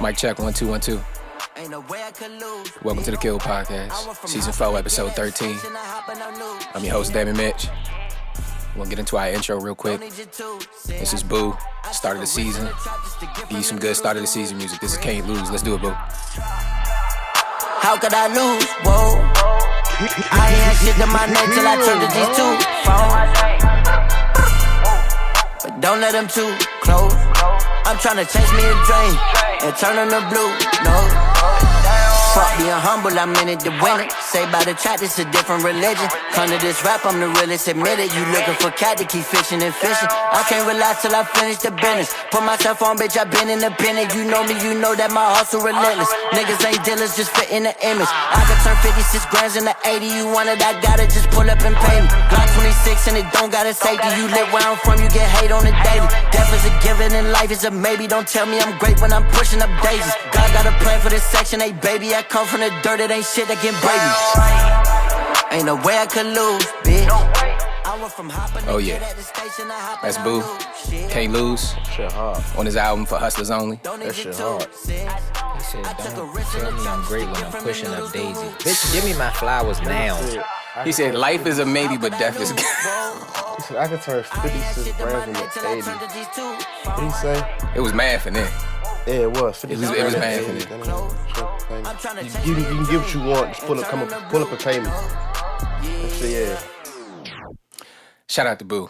Mic check 1 2 1 2. Welcome to the Kill Podcast, Season 4, Episode 13. I'm your host, Damon Mitch. We'll get into our intro real quick. This is Boo, start of the season. Give you some good start of the season music. This is Can't Lose. Let's do it, Boo. How could I lose? Whoa. I ain't had shit to my name till I turned to these two phones. But don't let them too close. I'm tryna chase me a dream and turn them to blue. No. Fuck being humble, I'm in it to win it. Say by the track, it's a different religion. Come to this rap, I'm the realest, admit it. You looking for cat to keep fishing and fishing. I can't relax till I finish the business. Put myself on, bitch, I been independent. You know me, you know that my hustle relentless. Niggas ain't dealers, just fit in the image. I could turn 56 grams into 80. You want it, I got it, just pull up and pay me. Glock 26 and it don't got a safety. You live where I'm from, you get hate on the daily. Death is a given and life is a maybe. Don't tell me I'm great when I'm pushing up daisies. God got a plan for this section 8, baby. I come from the dirt, it ain't shit that can break me. Ain't no way I could lose, bitch. Oh yeah, that's Boo. Can't Lose. Shit hard. On his album for Hustlers Only. That shit hard. He said, don't tell me I'm great when I'm pushing up daisies. Bitch, give me my flowers now. He said, life is a maybe, but death is good. I could turn 56 grams into 80. What did he say? It was mad for them. Yeah, it was. 56 It was grams mad into for 80. them. You can get what you want. Just pull up and pay me. That shit, yeah. Shout out to Boo.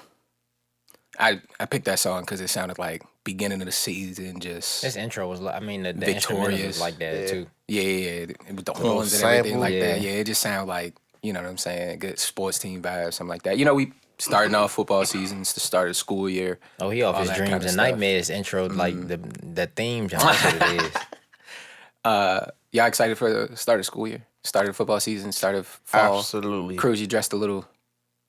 I picked that song because it sounded like beginning of the season, just This intro was like, I mean, the victorious. instrumentals was like that too. Yeah. With the little horns and everything sample. like Yeah. that. Yeah, it just sounded like, you know what I'm saying, good sports team vibe, something like that. You know, we starting off football seasons, the start of the school year. Oh, he off all his that dreams kinda and stuff. nightmares intro, like the theme, that's what it is. Y'all excited for the start of school year? Start of football season, start of fall. Absolutely. Cruz, you dressed a little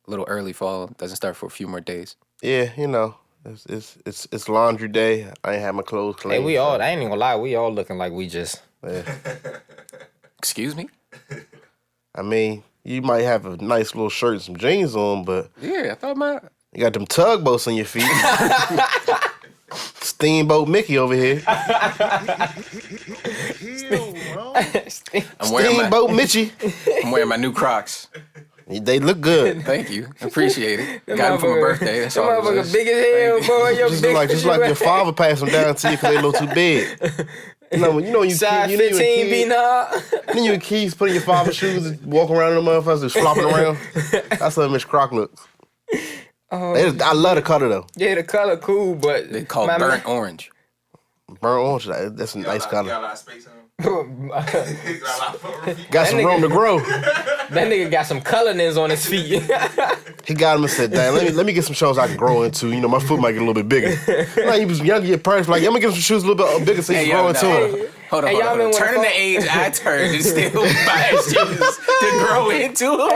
early. Fall doesn't start for a few more days. Yeah, you know, it's laundry day. I ain't had my clothes clean. Hey, we all, I ain't even gonna lie, we all looking like we just, Yeah. Excuse me? I mean, you might have a nice little shirt and some jeans on, but Yeah, I thought you got them tugboats on your feet. Steamboat Mickey over here. I'm wearing Steamboat Mitchie. I'm wearing my new Crocs. They look good. Thank you. Appreciate it. Got them for my birthday. That's all. it motherfucker was. big as hell, boy. Your Just like your father passed them down to you because they a little too big. You know when you size kid, 15 be not. Then you kids put in your father's shoes and walk around them motherfuckers just flopping around. That's how Miss Croc looks. I love the color though. Yeah, the color cool, but They call it burnt orange. Burnt orange, that's a nice color. Got a lot of space on him. that Got some room to grow. nigga got some colorings on his feet. He got him and said, "Damn, let me get some shoes I can grow into. You know, my foot might get a little bit bigger." Like he was young, your parents like, "I'm gonna get some shoes a little bit bigger so you can grow into them." Hold on. Hey, y'all Hold on. remember Turning when the age I turned and still buy shoes to grow into them.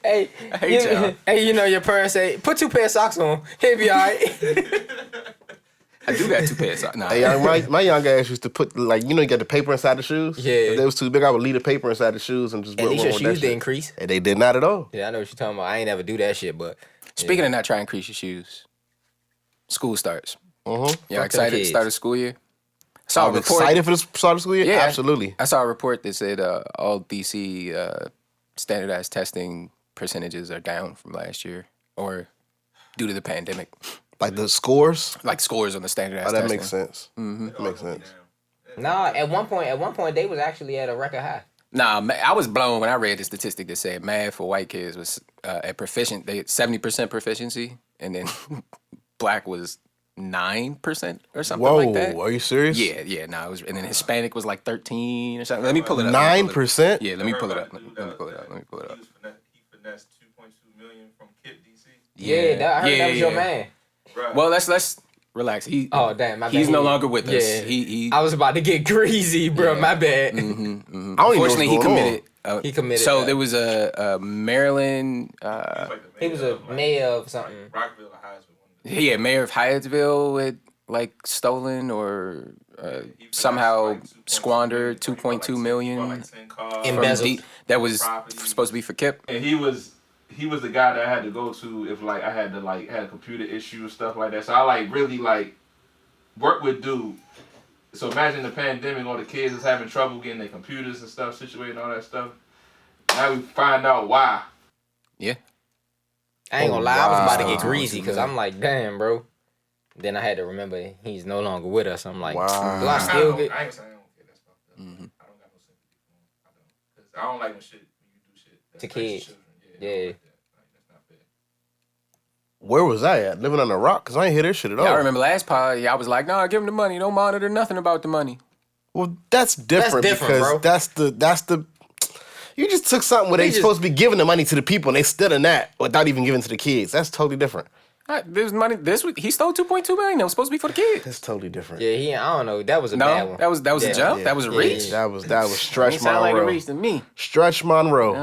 Hey, I hate y'all. hey, you know your parents say, put 2 pair of socks on. He'll be all right. I do got 2 pairs. Nah. Hey, my young ass used to put like you got the paper inside the shoes. Yeah. If they was too big, I would leave the paper inside the shoes and just At wear least one your with that shoes shit. didn't increase. And they did not at all. Yeah, I know what you're talking about. I ain't never do that shit, but. Speaking of not trying to increase your shoes, school starts. Y'all Fuck them excited to kids. start of school year? I saw a I'm report. excited for the start of school year. Yeah, Absolutely. I saw a report that said all DC standardized testing percentages are down from last year, or due to the pandemic. Like the scores. Like scores on the standardized Oh, that testing. makes sense. That makes sense. Nah, at one point they was actually at a record high. Nah, I was blown when I read the statistic that said math for white kids was at proficient. They had 70% proficiency, and then black was 9% or something Whoa, like that. are you serious? Yeah. No, it was, and then Hispanic was like 13 or something. Let me pull it up. 9%? Yeah, let me pull it up. Let me pull it up. He finessed 2.2 million from Kip DC. Yeah, I heard that was your man. Bruh. Well, let's relax. Oh damn, my bad. He's no longer with us. Yeah, He I was about to get greasy, bro. My bad. I don't even know Unfortunately, he what's going committed. He committed So that. there was a Maryland. He was a mayor of something. Rockville or Hyattsville. Yeah, mayor of Hyattsville had like stolen or somehow squandered 2.2 million from Embezzled. that was supposed to be for Kip. And he was the guy that I had to go to if like I had to like had a computer issue and stuff like that. So I like really like work with dude So imagine the pandemic, all the kids is having trouble getting their computers and stuff situated and all that stuff. Now we find out why. Yeah. I ain't gonna lie, I was about to get greasy because I'm like, damn, bro. Then I had to remember he's no longer with us. I'm like, do I still get? I ain't saying I don't get that stuff. I don't got no sympathy for him. I don't. Because I don't like when you do shit To kids. Yeah. That's not fair. Where was I at? Living on a rock? Because I ain't hear this shit at all. I remember last pod, I was like, nah, give him the money. Don't monitor nothing about the money. Well, that's different because bro. that's the. You just took something where they supposed to be giving the money to the people and they still in that without even giving to the kids. That's totally different. There's money this week. He stole $2.2 million. That was supposed to be for the kids. That's totally different. Yeah, I don't know. That was a bad one. That was a jump. Yeah. That was a reach. That was Stretch It sound like a Monroe. reach to me. Stretch Monroe.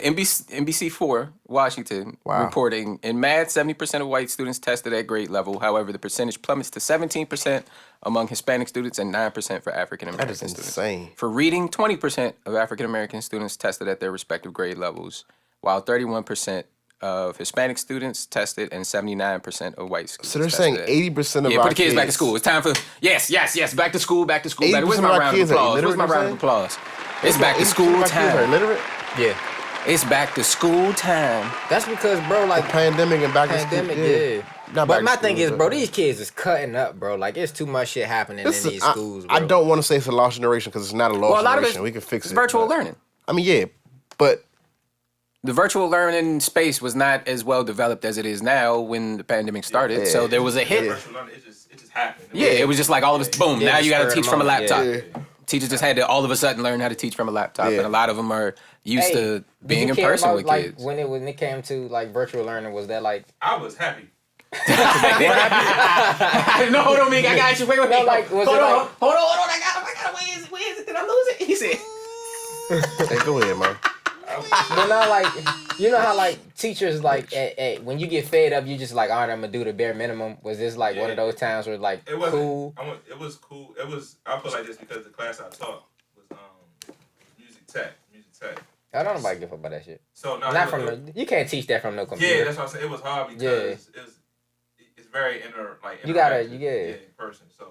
NBC4 Washington reporting in math, 70% of white students tested at grade level. However, the percentage plummets to 17% among Hispanic students and 9% for African American students. That is insane. For reading, 20% of African American students tested at their respective grade levels, while 31% of Hispanic students tested and 79% of white students. So they're saying 80% of our put the kids back to school. It's time for yes, back to school, back to school. 80% Where's of my our round of kids are applause? illiterate, Where's my round of applause? It's back to school time. Are illiterate? Yeah, it's back to school time. That's because, bro, like Pandemic and back to school. yeah. Not But back my to thing school, is, but- bro, these kids is cutting up, bro. Like, it's too much shit happening in these schools, bro. I don't want to say it's a lost generation because it's not a lost Well, a lot of generation. it's, We can fix it's it. virtual but- learning. I mean, yeah, but The virtual learning space was not as well developed as it is now when the pandemic started. So there was a hit. Virtual learning, it just happened. Yeah, it was just like all of us, boom, Yeah, now you got to just teach spur from a them on, laptop. yeah. Teachers just had to all of a sudden learn how to teach from a laptop. Yeah. And a lot of them are used to being in Did you care person about, with like, kids. when it came to like virtual learning, was that like I was happy. No, hold on, Meek, I got you. Wait. no, like was hold it on, like hold on. I got it. Where is it? Did I lose it? He said. hey, go ahead, man. but not like you know how like teachers like when you get fed up you just like, all right, I'm gonna do the bare minimum. Was this like one of those times where like It wasn't cool? It was cool. It was. I feel like this because the class I taught was music tech. I don't know nobody give a fuck about that shit. So no, Not from you can't teach that from no computer. Yeah, that's what I'm saying. It was hard because it's very You gotta- interactive, yeah. in person. So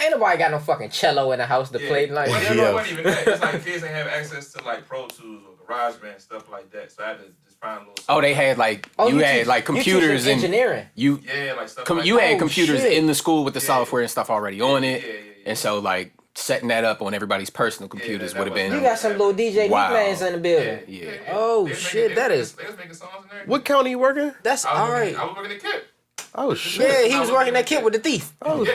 Ain't nobody got no fucking cello in the house to play like. Well, Yeah. no, it wasn't even that. It's like kids ain't have access to like Pro Tools or GarageBand stuff like that. So I had to just find a little. Oh, they had like you had like computers and engineering. you like stuff. you had Oh, computers shit. in the school with the software and stuff already on it. Yeah. And so like setting that up on everybody's personal computers that would have been. You got some little DJ Wow. Nickmans in the building. Yeah. Oh They was shit, making- that they is was making songs in there. What county you working? that's I all was right. I was working at Kip. Oh, shit. Yeah, he was working that kid with the thief. Oh,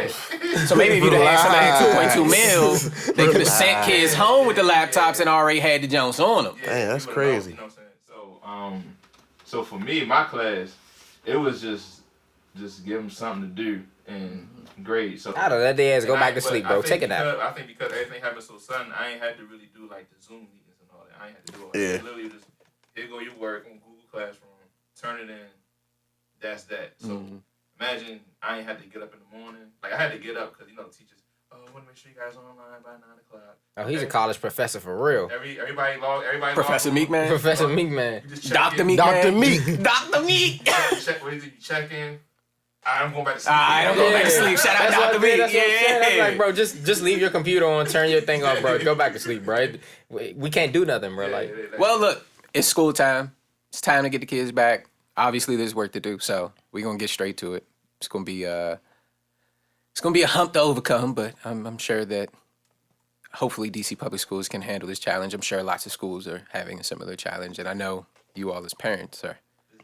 So maybe if you'd have had somebody 2.2 mil, they could have sent kids home with the laptops and already had the Jones on them. Damn, that's you crazy. know what I'm saying? So for me, my class, it was just give them something to do and grade. So I don't let their ass go and back to but sleep, I bro. think Take it out. because- I think because everything happened so sudden, I ain't had to really do like the Zoom meetings and all that. I ain't had to do all that. Yeah. Literally just here go your work on Google Classroom, turn it in. That's that. So imagine I ain't had to get up in the morning. Like I had to get up because teachers. Oh, I want to make sure you guys are online by 9:00. Oh, he's a college professor for real. Everybody log. Professor log Meek, man. Professor Meek, man. You just check Dr. in. Meek, Dr. man. Meek. Dr. Meek. Check. What is it? You check in. I'm going back to sleep. I don't go back to sleep. Shout out That's what Dr. I mean, Meek. that's what I'm saying. I'm Yeah. like, bro, just leave your computer on, turn your thing off, bro. Go back to sleep, bro. We can't do nothing, bro. Like, Well, look, it's school time. It's time to get the kids back. Obviously, there's work to do, so we're gonna get straight to it. It's gonna be a hump to overcome, but I'm sure that hopefully DC Public Schools can handle this challenge. I'm sure lots of schools are having a similar challenge, and I know you all as parents are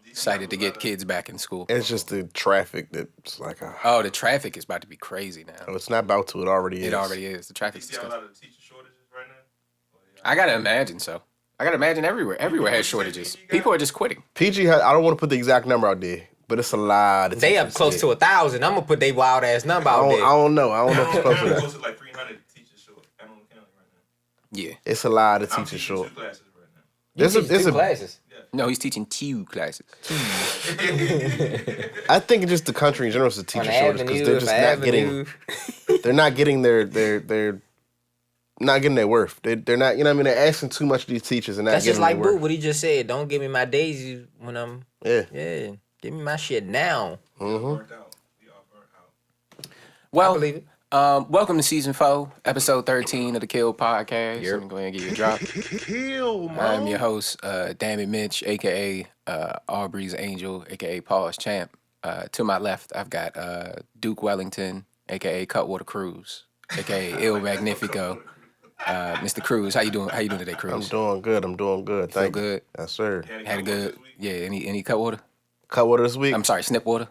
excited to get kids back in school. It's just the traffic that's like a... Oh, the traffic is about to be crazy now. Oh, it's not about to. It already is. It already is. The You traffic's see a lot disgusting. of teacher shortages right now. I gotta imagine so. I gotta imagine everywhere. Everywhere has shortages. People are just quitting. PG has... I don't want to put the exact number out there, but it's a lot of they up teachers, close yeah. to 1,000. I'm gonna put they wild ass number I out don't, there. I don't know. I don't know if it's close to County that. close to like 300 teachers short. I don't county right now. Yeah. It's a lot of I'm teachers teaching short. 2 classes right now. You There's a, teach there's two a, classes. No, he's teaching TU classes. I think just the country in general is a On teacher the shortage because avenue, they're if just I not avenue. getting. They're not getting their not getting their worth. They're not. You know what I mean? They're asking too much of these teachers and not That's getting just like their Boo, worth. what he just said. Don't give me my daisies when I'm. Yeah. Yeah, give me my shit now. We all burnt out. We all burnt out. I believe it. Welcome to season 4, episode 13 of the Kill Podcast. Yep. Let me go ahead and give you a drop. Kill, man. I'm your host, Damn It Mitch, aka Aubrey's Angel, aka Paul's Champ. To my left, I've got Duke Wellington, aka Cutwater Cruz, aka Il Magnifico. Mr. Cruz, how you doing? How you doing today, Cruz? I'm doing good. Thank you. Good. Yes, sir. Had a good. Yeah. Any Cutwater? Cutwater this week? I'm sorry, Snip Water.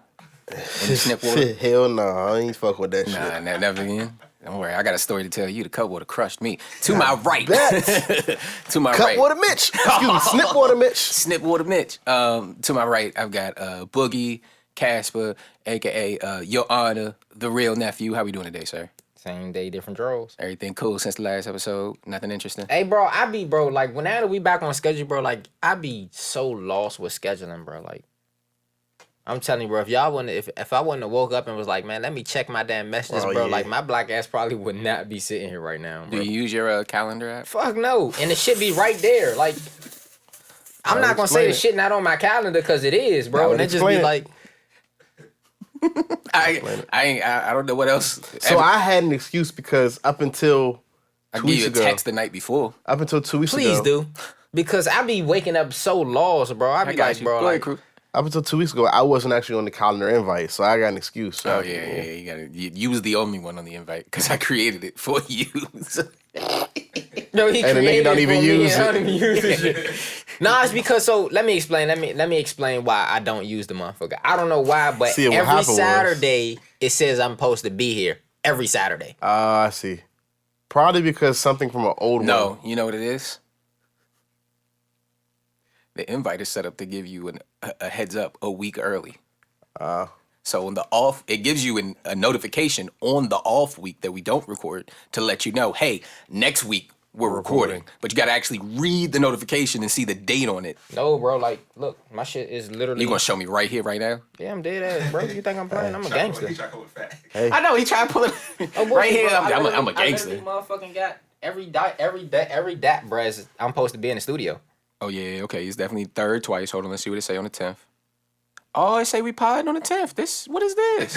Any Snip Water? Hell no, I ain't fuck with that shit. Nah, never again. Don't worry, I got a story to tell you. The Cutwater crushed me. To my right. To my right. Cutwater Mitch. Excuse me, Snipwater Mitch. Snipwater Mitch. To my right, I've got Boogie Casper, a.k.a. Your Honor, the real nephew. How we doing today, sir? Same day, different draws. Everything cool since the last episode? Nothing interesting? Hey, bro, like, whenever we back on schedule, bro, like, I be so lost with scheduling, bro. Like, I'm telling you, bro, if I wouldn't have woke up and was like, man, let me check my damn messages, bro, like, my black ass probably would not be sitting here right now, bro. Do you use your calendar app? Fuck no. And it should be right there. Like, I'm not going to say the shit not on my calendar because it is, bro. And it just be like... I don't know what else. So I had an excuse because up until I 2 give weeks you a ago, text the night before. up until 2 weeks Please ago, do. Because I be waking up so lost, bro. I be got like, you. bro, Go like... ahead, Cruz. up until 2 weeks ago, I wasn't actually on the calendar invite, so I got an excuse. So Oh yeah. You was the only one on the invite because I created it for you. No, he And the nigga created don't it even for me use and I it. don't even use this shit. Nah, it's because, so let me explain why I don't use the motherfucker. I don't know why, but See, what every happened was- Saturday it says I'm supposed to be here. Every Saturday. I see. Probably because something from an old one. No, you know what it is? The invite is set up to give you a heads up a week early. So on the off, it gives you a notification on the off week that we don't record to let you know, hey, next week we're recording. But you got to actually read the notification and see the date on it. No, bro, like, look, my shit is literally... You gonna show me right here, right now? Yeah, I'm dead ass, bro. You think I'm playing? I'm a gangster. He try to come with facts. I know he trying to pull it right here. Bro, I'm a I gangster. literally motherfucking got every dot, bro. I'm supposed to be in the studio. Oh yeah, okay. He's definitely third twice. Hold on, let's see what it say on the 10th. Oh, it say we podding on the 10th. What is this?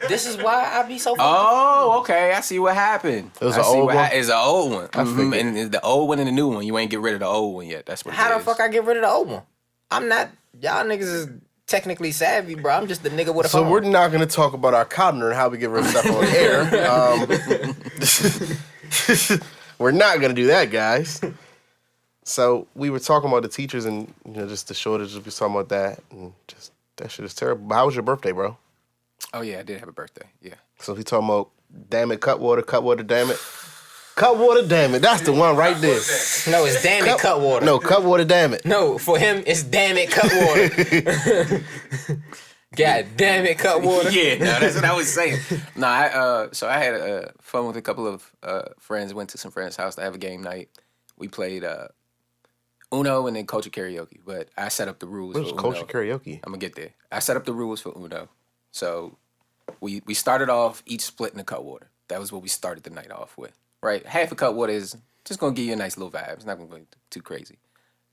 This is why I be so... Oh, okay. I see what happened. It was an old one? It's an old one. figured. And the old one and the new one. You ain't get rid of the old one yet. That's what How it the is. fuck I get rid of the old one? I'm not... Y'all niggas is technically savvy, bro. I'm just the nigga with a So phone. we're not going to talk about our calendar and how we get rid of stuff on air. We're not going to do that, guys. So we were talking about the teachers and just the shortage. We were talking about that and just that shit is terrible. But how was your birthday, bro? Oh yeah, I did have a birthday. Yeah. So we talking about damn it, Cutwater, damn it. Cutwater, damn it. That's the one right there. No, it's damn it, Cutwater. No, Cutwater, damn it. No, for him, it's damn it, Cutwater. God damn it, Cutwater. Yeah, no, that's what I was saying. So I had fun with a couple of friends. Went to some friends' house to have a game night. We played Uno and then culture karaoke. But I set up the rules What was for culture Uno. karaoke? I'm gonna get there. I set up the rules for Uno. So we started off each splitting a Cutwater. That was what we started the night off with. Right? Half a Cutwater is just gonna give you a nice little vibe. It's not gonna go too crazy.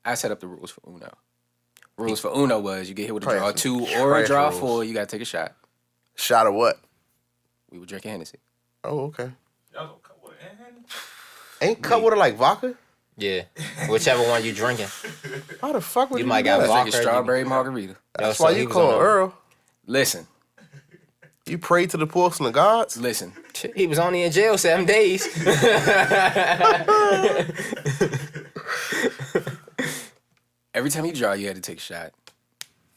I set up the rules for Uno. Rules for Uno was you get hit with a draw 2 or a draw 4, you gotta take a shot. Shot of what? We were drinking Hennessy. Oh, okay. Y'all don't cut with it. Ain't Cutwater like vodka? Yeah, whichever one you drinking. How the fuck would You you might do got that? vodka. Drinking strawberry margarita. That's Yo, why so he you was call on a- Earl. Listen. You pray to the porcelain gods? Listen. He was only in jail 7 days. Every time you draw, you had to take a shot.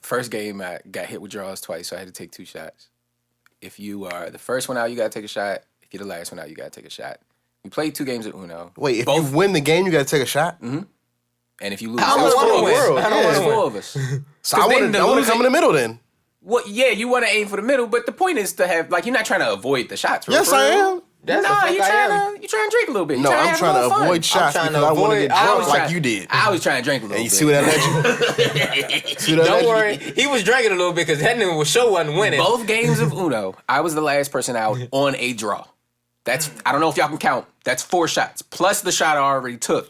First game, I got hit with draws twice, so I had to take 2 shots. If you are the first one out, you gotta take a shot. If you're the last one out, you gotta take a shot. We played 2 games of Uno. Wait, if you win the game, you gotta take a shot? And if you lose, I it was don't 4 wanna of us. win. It was Yeah. 4 of us. So I want to come in the middle then. Well, yeah, you want to aim for the middle, but the point is to have, like, you're not trying to avoid the shots. Bro. Yes, I am. That's the No, fuck you I am. trying to drink a little bit. No, I'm trying to avoid shots trying because to I want to avoid- get I drunk was like you did. I was trying to drink a little And you bit. see what that let you? See what that let Don't you? worry, he was drinking a little bit because that nigga was sure wasn't winning. Both games of Uno, I was the last person out on a draw. That's, I don't know if y'all can count. That's 4 shots plus the shot I already took.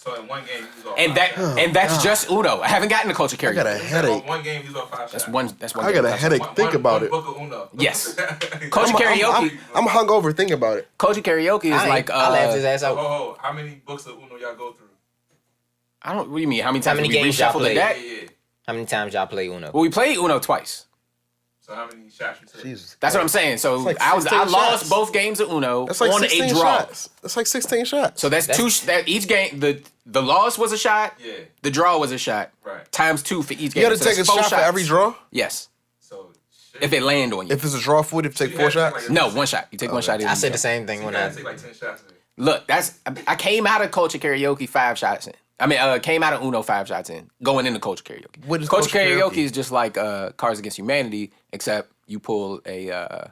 So in one game, you lose all And five shots. that's just Uno. I haven't gotten to culture karaoke. I got a headache. One game, you lose all 5 shots. That's one. That's one. I got a game. headache. Think about it. Book of Uno. Yes. Culture karaoke. I'm hungover. Think about it. Culture karaoke is like. I laughed his ass out. Oh, how many books of Uno y'all go through? I don't. What do you mean? How many times many we games y'all reshuffled played? that? Yeah. How many times y'all play Uno? Well, we played Uno twice. So how many shots you took? Jesus. That's what I'm saying. So like I 16 lost shots. both games of Uno That's like on 16 a draw. shots. That's like 16 shots. So that's two. That each game, the loss was a shot. Yeah. The draw was a shot. Right. Times 2 for each game. You got to So take a that's 4 shot for shots. every draw. Yes. So shit. If it land on you. If it's a draw for it, you take 4 shots. No, 1 shot. You take 1 shot. I said the same thing You when gotta I. take like 10 shots. Look, I came out of culture karaoke 5 shots in. I mean, came out of Uno 5 shots in, going into culture karaoke. What is culture culture karaoke? karaoke? Is just like Cards Against Humanity, except you pull a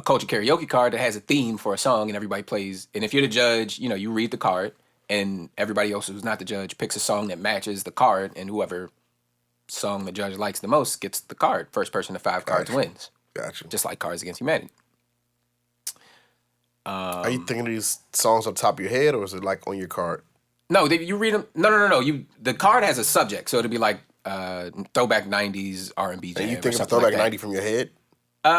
culture karaoke card that has a theme for a song, and everybody plays. And if you're the judge, you know, you read the card, and everybody else who's not the judge picks a song that matches the card, and whoever song the judge likes the most gets the card. First person to 5 cards wins. Gotcha. Just like Cards Against Humanity. Are you thinking of these songs off the top of your head, or is it like on your card? No, you read them. No. The card has a subject, so it'll be like throwback '90s R&B jam. And you or think of something throwback like that. 90 from your head?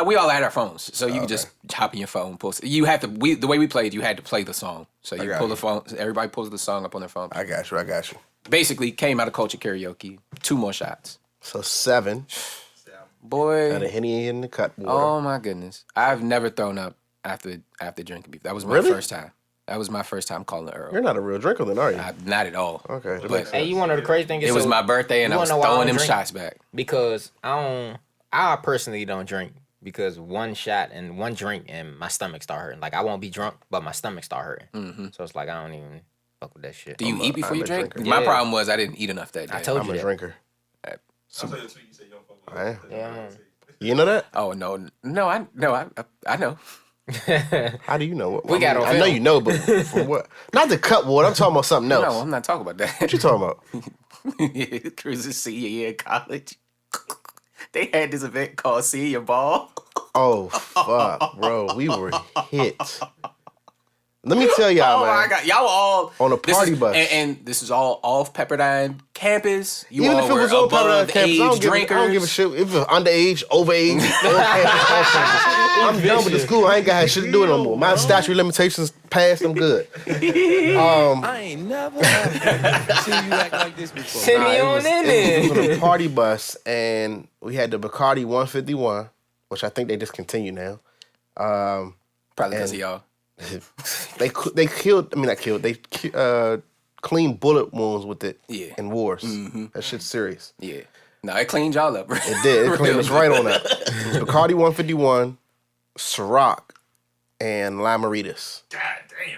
We all had our phones, so you could just hop in your phone. You have to. The way we played, you had to play the song. So you got pull you. the phone. Everybody pulls the song up on their phone. I got you. Basically, came out of culture karaoke. 2 more shots. So 7. Boy. And a Henny in the cut water. Oh my goodness! I've never thrown up after drinking beef. That was my Really? first time. That was my first time calling Earl. You're not a real drinker then, are you? Not at all. Okay. That But makes Hey, sense. you want to know the crazy thing? it was my birthday, and I was throwing them shots back. Because I personally don't drink because one shot and one drink and my stomach start hurting. Like I won't be drunk, but my stomach start hurting. Mm-hmm. So it's like I don't even fuck with that shit. Do you eat before I'm you a drink? drinker. My Yeah. problem was I didn't eat enough that day. I told I'm you a that. drinker. I'll tell you the tweet you say you don't fuck with. I am. Yeah. You know that? Oh no, I know. How do you know? We got on I know film. you know, but from what? Not the cut water. I'm talking about something else. No, I'm not talking about that. What you talking about? Cruz's senior year in college. They had this event called Senior Ball. Oh, fuck, bro. We were hit. Let me tell y'all, Oh man. my God, y'all were all On a this party is- bus. and this is all off Pepperdine campus. You Even all if it were was on Pepperdine above campus, age drinkers. I don't give a shit. If it was underage, overage, on campus, off campus. I'm done with the school. I ain't got shit to do it no more. My statute of limitations passed. I'm good. I ain't never seen you act like this before. Send me on in It was there. on a party bus, and we had the Bacardi 151, which I think they discontinued now. Probably because of y'all. They killed. I mean, not killed. They cleaned bullet wounds with it. Yeah. In wars. That shit's serious. Yeah. No, it cleaned y'all up. It did. It cleaned us right on that. It was Bacardi 151, Ciroc, and Limeritas. God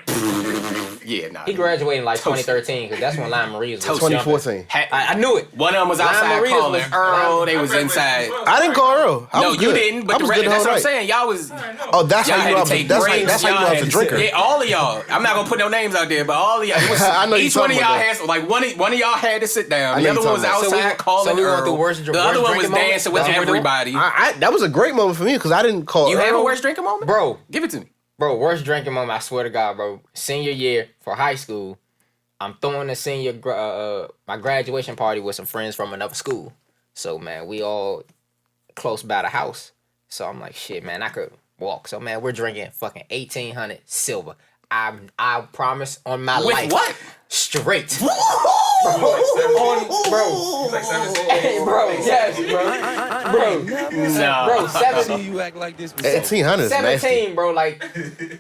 damn. Yeah, nah. He graduated in like 2013 because that's when Lime Marie was. Toast. 2014. I knew it. One of them was outside Maritas calling was- Earl. They I was graduated inside. as well. I didn't call Earl. I No, was you good. didn't. But I was the good the that's whole what I'm night. saying. Y'all was. Oh, that's Y'all how you had know I to was. take That's breaks. how you know I was a drinker. Yeah, all of y'all. I'm not gonna put no names out there, but all of y'all. It was, I know you each one of talking y'all about had like one of y'all had to sit down. I The know other you one was talking about. outside calling so we want Earl. the worst The other one was drinking moment? dancing with That's what we're doing? everybody. That was a great moment for me because I didn't call You Earl. have a worst drinking moment, Bro, Give it to me. worst drinking moment, I swear to God, bro. Senior year for high school, I'm throwing my graduation party with some friends from another school. So, man, we all close by the house. So I'm like, shit, man, I could walk. So, man, we're drinking fucking 1800 silver. I promise on my With life. what? Straight. Bro. Bro. Like 17. Hey, bro, yes, bro. Bro, Nah. bro, See you act like this before. 1800 is nasty. 17, bro. Like,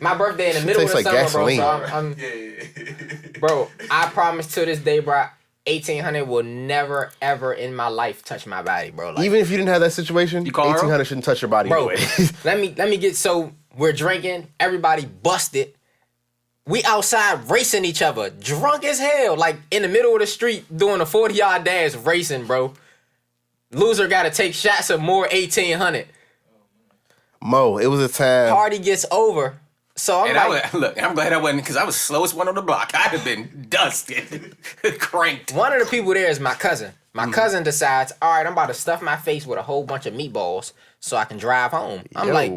my birthday in the middle of Tastes the like summer, gasoline. bro. So I'm Yeah. bro, I promise to this day, bro, 1800 will never, ever in my life touch my body, bro. Like, Even if you didn't have that situation, You call Earl? 1800 shouldn't touch your body bro, anyway. let me get, so we're drinking, everybody busted. We outside racing each other, drunk as hell, like in the middle of the street doing a 40-yard dash racing, bro. Loser got to take shots of more 1800. Mo, it was a time. Party gets over. So I'm And like, look, I'm glad I wasn't because I was slowest one on the block. I'd have been dusted, cranked. one of the people there is my cousin. My cousin decides, all right, I'm about to stuff my face with a whole bunch of meatballs so I can drive home. I'm like,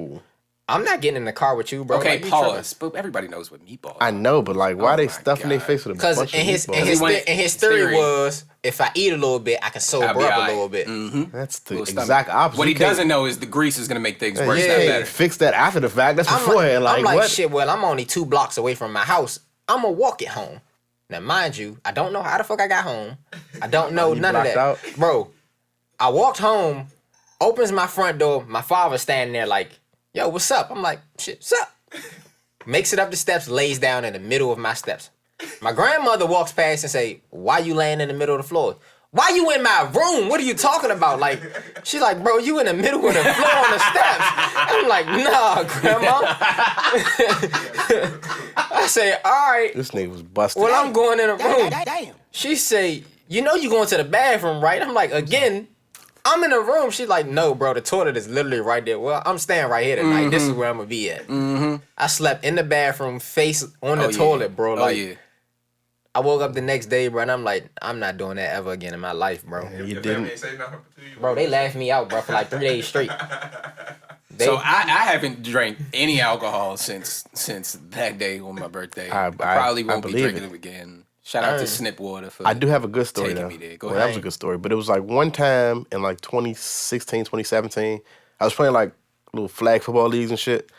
I'm not getting in the car with you, bro. Okay, like, pause. But everybody knows what meatballs. I know, but like, why Oh they my stuffing their God. face with a because bunch of in his meatballs? theory was, if I eat a little bit, I can sober I'll be up all a little right. bit. Mm-hmm. That's the Little stomach. exact opposite. What he You can't- doesn't know is the grease is gonna make things worse, you not can't better. fix that after the fact. That's beforehand. I'm like, what? shit, well, I'm only 2 blocks away from my house. I'm going to walk it home. Now, mind you, I don't know how the fuck I got home. I don't know You none of that. blocked out? Bro, I walked home, opens my front door. My father's standing there like, yo, what's up? I'm like, shit, what's up? Makes it up the steps, lays down in the middle of my steps. My grandmother walks past and say, why you laying in the middle of the floor? Why you in my room? What are you talking about? Like, she's like, bro, you in the middle of the floor on the steps. I'm like, nah, grandma. I say, all right. This nigga was busted. Well, I'm going in a room. She say, you know you going to the bathroom, right? I'm like, again, I'm in a room. She's like, no, bro, the toilet is literally right there. Well, I'm staying right here tonight. This is where I'm going to be at. I slept in the bathroom, face on the toilet, bro. Like, yeah. I woke up the next day, bro, and I'm like, I'm not doing that ever again in my life, bro. You Your didn't. family ain't say nothing to you. Bro, they laughed me out, bro, for like 3 days straight. So I haven't drank any alcohol since that day on my birthday. I probably won't be believe drinking it. it again. Shout out to Snip Water for I do have a good story taking though. me there. Go Well, ahead. that was a good story. But it was like one time in like 2016, 2017, I was playing like little flag football leagues and shit.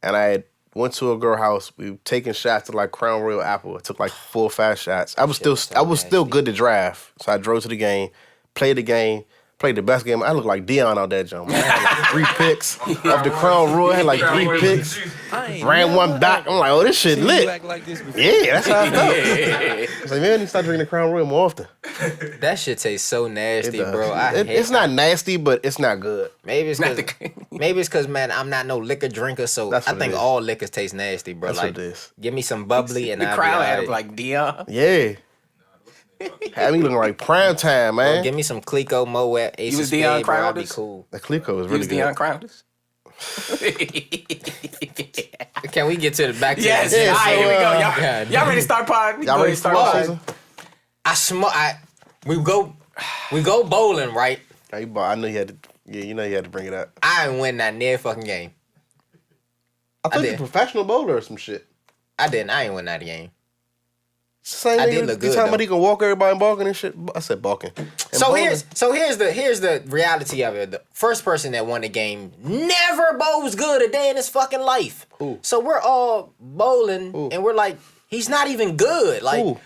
And I had went to a girl house. We were taking shots at like Crown Royal Apple. I took like 4 or 5 shots. I was still good to draft. So I drove to the game, played the game, played the best game. I looked like Deion out that jump. I had like 3 picks off the Crown Royal. I had like 3 picks. Ran one back. I'm like, oh, this shit lit. Yeah, that's how I felt. I was like, man, I need to start drinking the Crown Royal more often. That shit tastes so nasty, bro. It's not nasty, but it's not good. Maybe it's because, man, I'm not no liquor drinker, so That's I what think it is. all liquors taste nasty, bro. That's like, what it is. give me some bubbly and the I'll crowd be had all him right. like Deion. Yeah. Had me looking like prime time, man. Bro, give me some Clico, Moet, Ace You of was Deion Spades, bro. I'll be Crowders? cool. The Clico was He really was good. Deion Crowders. Can we get to the back to Yes. the Yeah, All right, here we go. so, Y'all ready to start pod? Y'all ready to start season? We go bowling, right? I know you had to. Yeah, you know you had to bring it up. I ain't win that near fucking game. I thought you did. a professional bowler or some shit. I didn't. I ain't win that game. Same I nigga, did look you good, talking about though. he can walk everybody and balking and shit? I said balking. And So bowling. here's the reality of it. The first person that won the game never bowls good a day in his fucking life. Who? So we're all bowling Who? and we're like, he's not even good. Like, Ooh.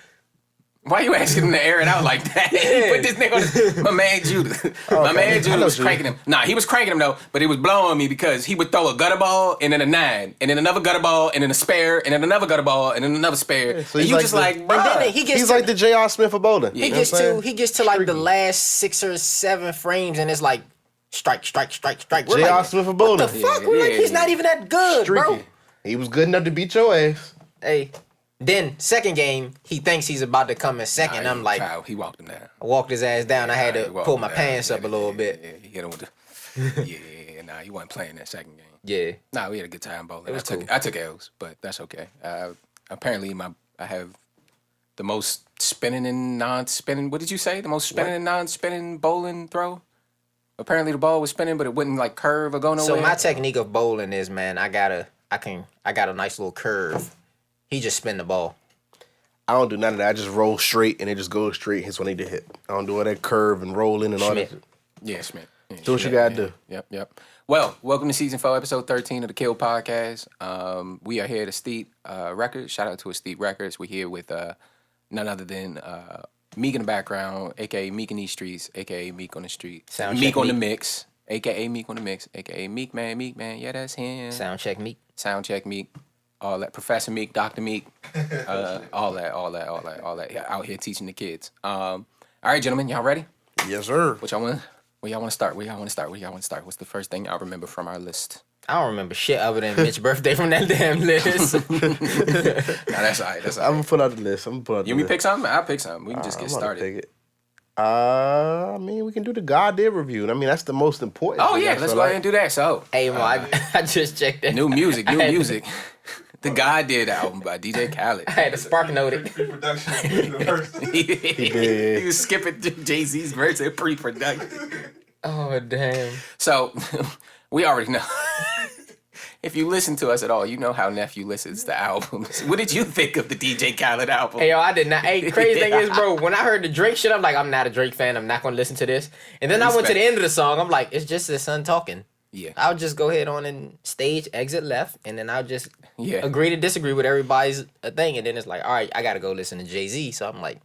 Why you asking him to air it out like that? He put this nigga on my man Judah. My man I Judah know was Judah. cranking him. Nah, he was cranking him though, but it was blowing me because he would throw a gutter ball and then a 9, and then another gutter ball and then a spare, and then another gutter ball and then another spare. so and he's you like just the- like, and bruh. then he gets He's to, like the J.R. Smith of bowling. he You know gets what I'm to saying? like the Streaky. last 6 or 7 frames and it's like strike. We're J.R. like, Smith of bowling. the fuck? We're like, he's not even that good, bro. Streaky. He was good enough to beat your ass. Hey. Then second game, he thinks he's about to come in second. I'm like, Child, he walked him down. I walked his ass down. I had He to walked pull him my down. pants up a little bit. Yeah, he hit him with the. Yeah, nah, he wasn't playing that second game. Yeah. Nah, we had a good time bowling. It was cool. I took L's, but that's okay. Apparently, I have the most spinning and non-spinning. What did you say? The most spinning and non-spinning bowling throw. Apparently, the ball was spinning, but it wouldn't like curve or go nowhere. So my technique of bowling is, man, I got a nice little curve. He just spin the ball. I don't do none of that. I just roll straight and it just goes straight. Hits when I need to hit. I don't do all that curve and rolling and all that. Schmidt. Yeah, Smith. Yeah, Do what you Schmidt, gotta yeah. Yep. Well, welcome to season 4, episode 13 of the Kill Podcast. We are here at Esteep Records. Shout out to Esteep Records. We're here with none other than Meek in the background, aka Meek in these streets, aka Meek on the street. Sound Meek check on the Meek. mix, aka Meek on the mix, aka Meek man. Yeah, that's him. Sound check me. Sound check Meek. All that, Professor Meek, Dr. Meek, all that. Yeah, out here teaching the kids. All right, gentlemen, y'all ready? Yes, sir. Where y'all want to start? What's the first thing y'all remember from our list? I don't remember shit other than Mitch Birthday from that damn list. Nah, that's all right. That's all I'm right. gonna put out the list. You want me to pick something? I'll pick something. We can just get started. Pick it. I mean, we can do the God Did review. I mean, that's the most important. Oh thing, yeah, I let's feel go like. ahead and do that. So, Hey, Mo, I just checked that. new music. The God Did album by DJ Khaled. I had to spark note it. Pre-production in the verse. He was skipping Jay-Z's verse at pre-production. Oh, damn. So, we already know. if you listen to us at all, you know how Nephew listens to albums. What did you think of the DJ Khaled album? Hey, yo, I did not. Hey, crazy thing is, bro, when I heard the Drake shit, I'm like, I'm not a Drake fan. I'm not going to listen to this. And then I went to the end of the song. I'm like, it's just his son talking. Yeah. I'll just go ahead on and stage, exit left, and then I'll just agree to disagree with everybody's thing. And then it's like, all right, I got to go listen to Jay-Z. So I'm like,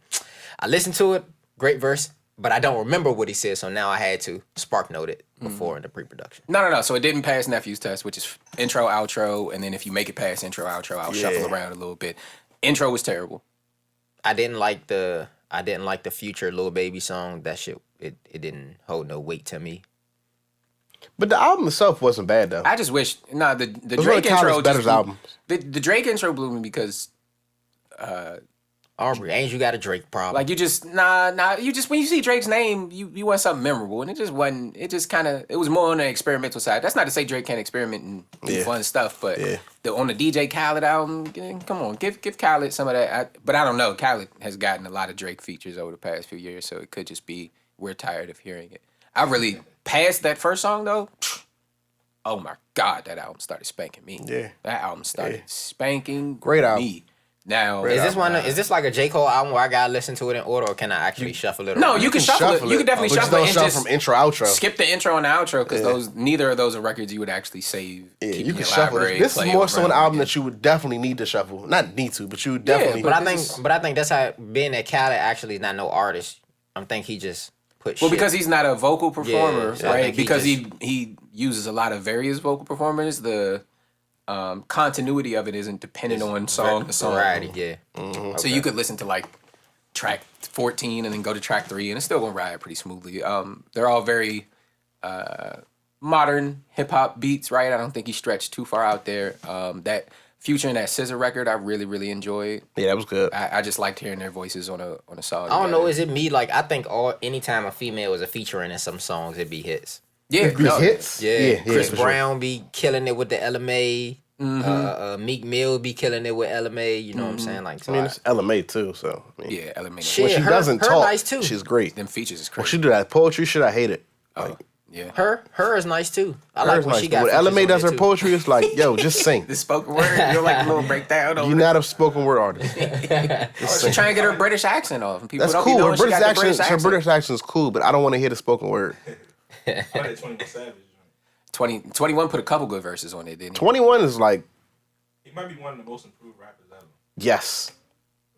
I listened to it. Great verse. But I don't remember what he said, so now I had to spark note it before in the pre-production. No. So it didn't pass Nephew's test, which is intro, outro, and then if you make it past intro, outro, I'll shuffle around a little bit. Intro was terrible. I didn't like the Future Lil Baby song. That shit, it didn't hold no weight to me. But the album itself wasn't bad though. I just wish the Drake intro better albums. The Drake intro blew me because Aubrey, ain't you got a Drake problem? like you just you just when you see Drake's name, you want something memorable, and it just wasn't. It just kind of it was more on the experimental side. That's not to say Drake can't experiment and do fun stuff, but on the DJ Khaled album, come on, give Khaled some of that. But I don't know. Khaled has gotten a lot of Drake features over the past few years, so it could just be we're tired of hearing it. I really past that first song though. Oh my God, that album started spanking me. Yeah, that album started spanking great album. me. Now, is this like a J. Cole album where I gotta listen to it in order, or can I actually shuffle it? No, you can shuffle it. You can definitely shuffle it. Just from intro outro. Skip the intro and the outro because neither of those are records you would actually save. Yeah, you can shuffle it. This is more so an album that you would definitely need to shuffle. Not need to, but you would definitely. But I think that's how being that Khaled actually is not no artist. I think he just put. Well, because he's not a vocal performer, so right? Because he uses a lot of various vocal performers. The continuity of it isn't dependent on song to song. Variety, yeah. Mm-hmm. So you could listen to like track 14 and then go to track 3 and it's still gonna ride pretty smoothly. They're all very modern hip hop beats, right? I don't think he stretched too far out there. That Future and that Scissor record, I really, really enjoyed. Yeah, that was good. I just liked hearing their voices on a song. I don't know, is it me? Like I think anytime a female is a featuring in some songs, it be hits. Yeah, hits. Yeah, Chris Brown be killing it with the LMA. Meek Mill be killing it with LMA. You know what I'm saying? Like, so I mean, it's LMA too. So yeah, LMA. Shit, when she doesn't her talk, nice too. she's great. Them features is crazy. When she do that poetry shit, I hate it. Like, yeah, her is nice too. I like when nice. she got. When LMA does her too. poetry, it's like, yo, just sing. the spoken word. You don't like the little breakdown. You're not a spoken word artist. She's trying to get her British accent off. And people That's don't cool. Be Her knowing she got the British accent is cool, but I don't want to hear the spoken word. I like 21 Savage. 21 put a couple good verses on it, didn't he? 21 is like, He might be one of the most improved rappers ever. yes.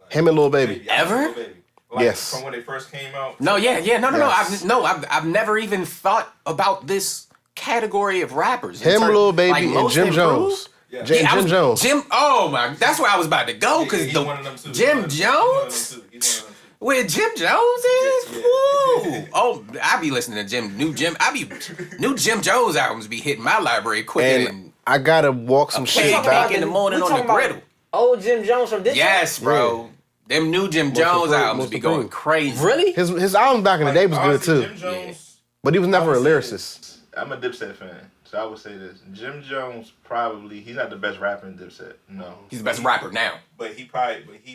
Like, him and Lil Baby. Ever? Lil Baby. Like, yes. From when they first came out. No, yeah. No. Yes. I've never even thought about this category of rappers. Him, Lil Baby, and most Jim improved? Jones. Yeah. Jim Jones. Oh my, that's where I was about to go because he's one of them too. Jim He's Jones. one of them too. Where Jim Jones is? Yeah. Woo! Oh, I be listening to new Jim Jones albums be hitting my library quicker than And I gotta walk some shit back. in the morning on the griddle. Old Jim Jones from this. Yes, bro. Them new Jim Jones albums be going crazy. Really? His album back in the day was good too. Jim Jones, But he was never a lyricist. I'm a Dipset fan, so I would say this: Jim Jones he's not the best rapper in Dipset. No, He's the best rapper now. But he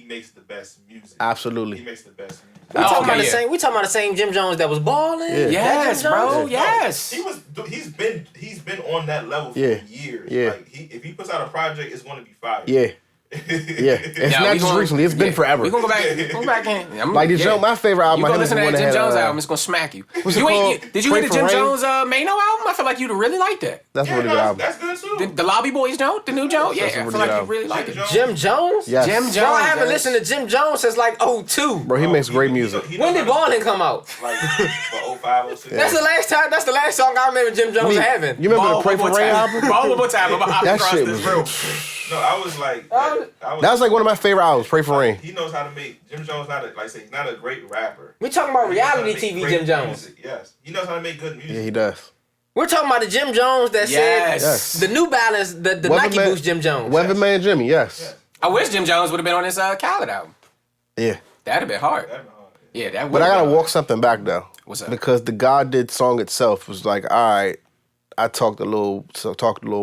makes the best music. Absolutely. He makes the best music. We talking about the same Jim Jones that was balling. Yeah. Yes, bro. Yes. He's been on that level for years. Yeah. Like if he puts out a project, it's going to be fire. Yeah. Yeah. It's not just recently. It's been forever. We're going to go back in. Like my favorite album. You go listen to that Jim Jones album, it's going to smack you. Did you hear the Jim Jones Mano album? I feel like you'd really like that. That's a really good album. That's good too. The Lobby Boys Jones? The new Jones? Yeah, I feel like you really like it. Jim Jones? Yes. Jim Jones. Bro, I haven't listened to Jim Jones since like 02. Bro, he makes great music. When did Ballin' come out? Like for 05, 06. That's the last song I remember Jim Jones having. You remember the Pray for Rain album? Ball one more time. I'm going to hop That across shit this was room. No, I was like, That was like one of my favorite albums, Pray for Rain. he knows how to make. Jim Jones he's not a great rapper. We talking about He knows how to reality make TV great Jim Jones. music, yes, he knows how to make good music. Yeah, he does. We're talking about the Jim Jones that Yes. said the New Balance, the Nike Boost Jim Jones. Weatherman Jimmy, yes. I wish Jim Jones would have been on this Khaled album. Yeah. That'd have been hard. Yeah, that would. But I gotta walk something back though. What's up? Because the God Did song itself was like, all right, I talked a little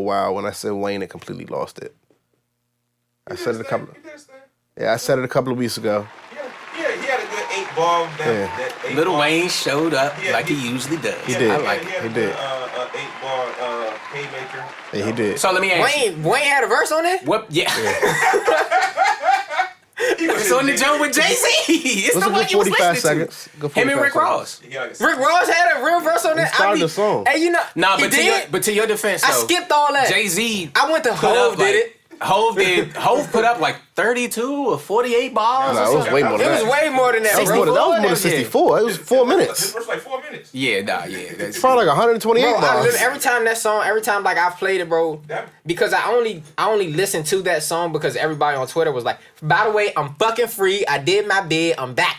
while. When I said Wayne, it completely lost it. I said it a couple of weeks ago. Yeah, he had a good 8-ball. Lil Wayne showed up like he usually does. He did. I like it. He did. 8-ball Haymaker. Yeah, he did. So let me ask you. Wayne had a verse on it? What? Yeah. It's on the joint with Jay-Z. It's What's the a one good you was 45 listening seconds? to. Good Him and 45 Rick seconds. Ross. He like Rick Ross had a real verse on it? He started the song. Hey, you know, Nah, he did? but to your defense, though, I skipped all that. Jay-Z. I went to put up Hove did it. Hove put up like 32 or 48 bars. Nah, or it was something. way more than It was that. way more than that. That was bro. more than 64. It was 4 His minutes. verse like 4 minutes. Yeah, nah, yeah. It's That's, probably like 128 Bro, bars. every time like I've played it, bro, because I only listened to that song because everybody on Twitter was like, by the way, I'm fucking free. I did my bid. I'm back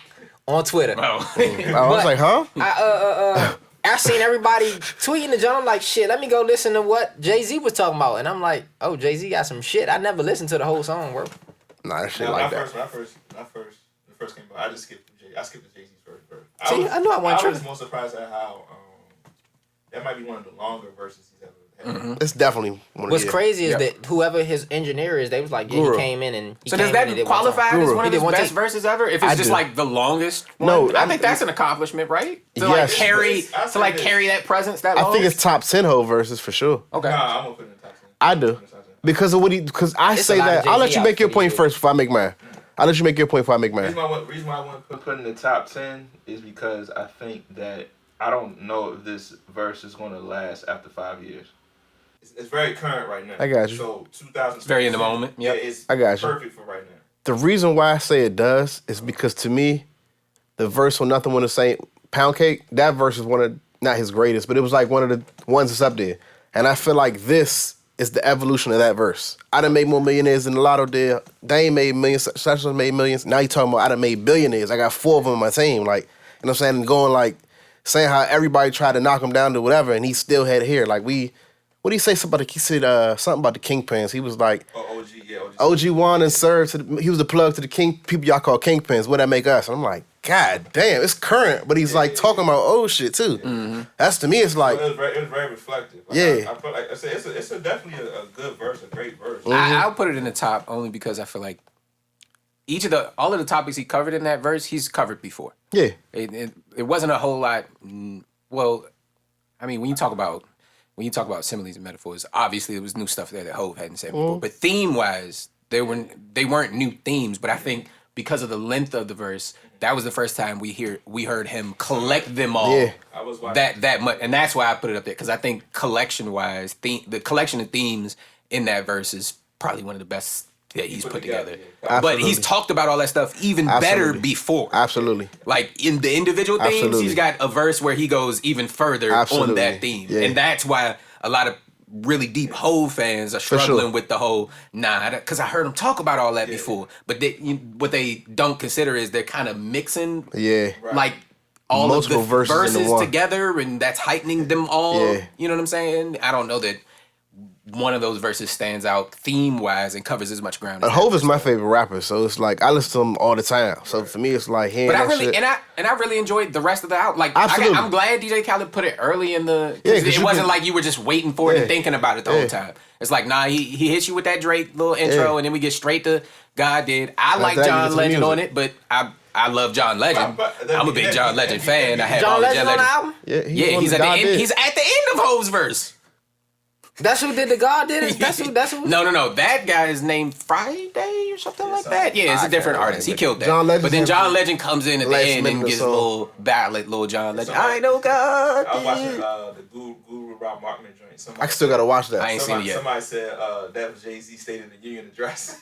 on Twitter. oh. I was like, huh? I seen everybody tweeting the joint. I'm like, shit, let me go listen to what Jay-Z was talking about. And I'm like, oh, Jay-Z got some shit. I never listened to the whole song, bro. Nah, that shit When like I that. first came out, I just skipped the Jay-Z's first verse. See, I knew I wasn't I was tripping. more surprised at how that might be one of the longer verses he's ever had. It's definitely one of What's the crazy is Yep. that whoever his engineer is, they was like, yeah, Guru. he came in and he So came does in and that did one qualify song. as Guru. one of He his did one best take. verses ever? If it's I just do. like the longest one? No, I think that's an accomplishment, right? To Yes. like carry I say this. carry that presence that I long. think it's top 10 whole verses for sure. okay. Nah, I'm gonna put it in the top 10. I do. Because of what because I It's say a lot that. of I'll let Jay-Z you make your out point for first before I make mine. I'll let you make your point before I make mine. Reason why I want to put in the top 10 is because I think that I don't know if this verse is going to last after 5 years. It's very current right now. I got you. So 2000. It's very in the moment. Yeah, Yep. it's I got you. perfect for right now. The reason why I say it does is because to me, the verse on Nothing When to Say Pound Cake, that verse is one of, not his greatest, but it was like one of the ones that's up there. And I feel like this is the evolution of that verse. I done made more millionaires than the Lotto did. They ain't made millions, such made millions. Now you talking about I done made billionaires. I got 4 of them on my team. Like, you know what I'm saying? Going like, saying how everybody tried to knock him down to whatever, and he still had it here. Like what did he say? He said something about the Kingpins. He was like, Oh, OG, yeah, OG. OG won and served. He was the plug to the people y'all call Kingpins. What that make us? And I'm like, God damn, it's current, but he's like talking about old shit too. Mm-hmm. That's to me, it's like, It was very reflective. Like, Yeah. I feel like I said it's definitely a good verse, a great verse. I'll put it in the top only because I feel like all of the topics he covered in that verse, he's covered before. yeah, It wasn't a whole lot. Well, I mean, when you talk about similes and metaphors, obviously there was new stuff there that Hove hadn't said before. But theme wise, they weren't new themes. But I think because of the length of the verse, that was the first time we heard him collect them all. Yeah. I was watching That much, and that's why I put it up there because I think collection wise, the collection of themes in that verse is probably one of the best that he's put together. yeah. But he's Absolutely. talked about all that stuff even better Absolutely. before. absolutely. Like in the individual themes, Absolutely. he's got a verse where he goes even further on Absolutely. that theme. Yeah. And that's why a lot of really deep Hove fans are struggling sure. with the whole, because I heard him talk about all that before. But what they don't consider is they're kind of mixing Yeah, like all Multiple of the verses into one. together, and that's heightening them all. Yeah. You know what I'm saying? I don't know that one of those verses stands out theme wise and covers as much ground. As that Hove is verse my does. favorite rapper, so it's like I listen to him all the time. So for me, it's like hearing But I that really shit. and I really enjoyed the rest of the album. Like Absolutely. I'm glad DJ Khaled put it early in the. Yeah, 'cause 'cause it you wasn't can- like you were just waiting for it and Yeah. thinking about it the Yeah. whole time. It's like he hits you with that Drake little intro Yeah. and then we get straight to God did. I like that, you get John to the Legend music. on it, but I love John Legend. But- I'm a big John Legend fan. I have John all the Legend on the album? yeah, Yeah, he's at the end. He's at the end of Hove's verse. That's who did the God did it? That's who? No. That guy is named Friday or something like that. Yeah, it's a different artist. He killed that. John Legend but then has John the Legend comes in at the last end minute and or gets a so. little ballad, little John Legend. Somebody- I know God. I was watching did. the Guru Rob Markman joint. Somebody I still gotta watch that. I ain't seen it yet. Somebody said that was Jay-Z State of the Union address.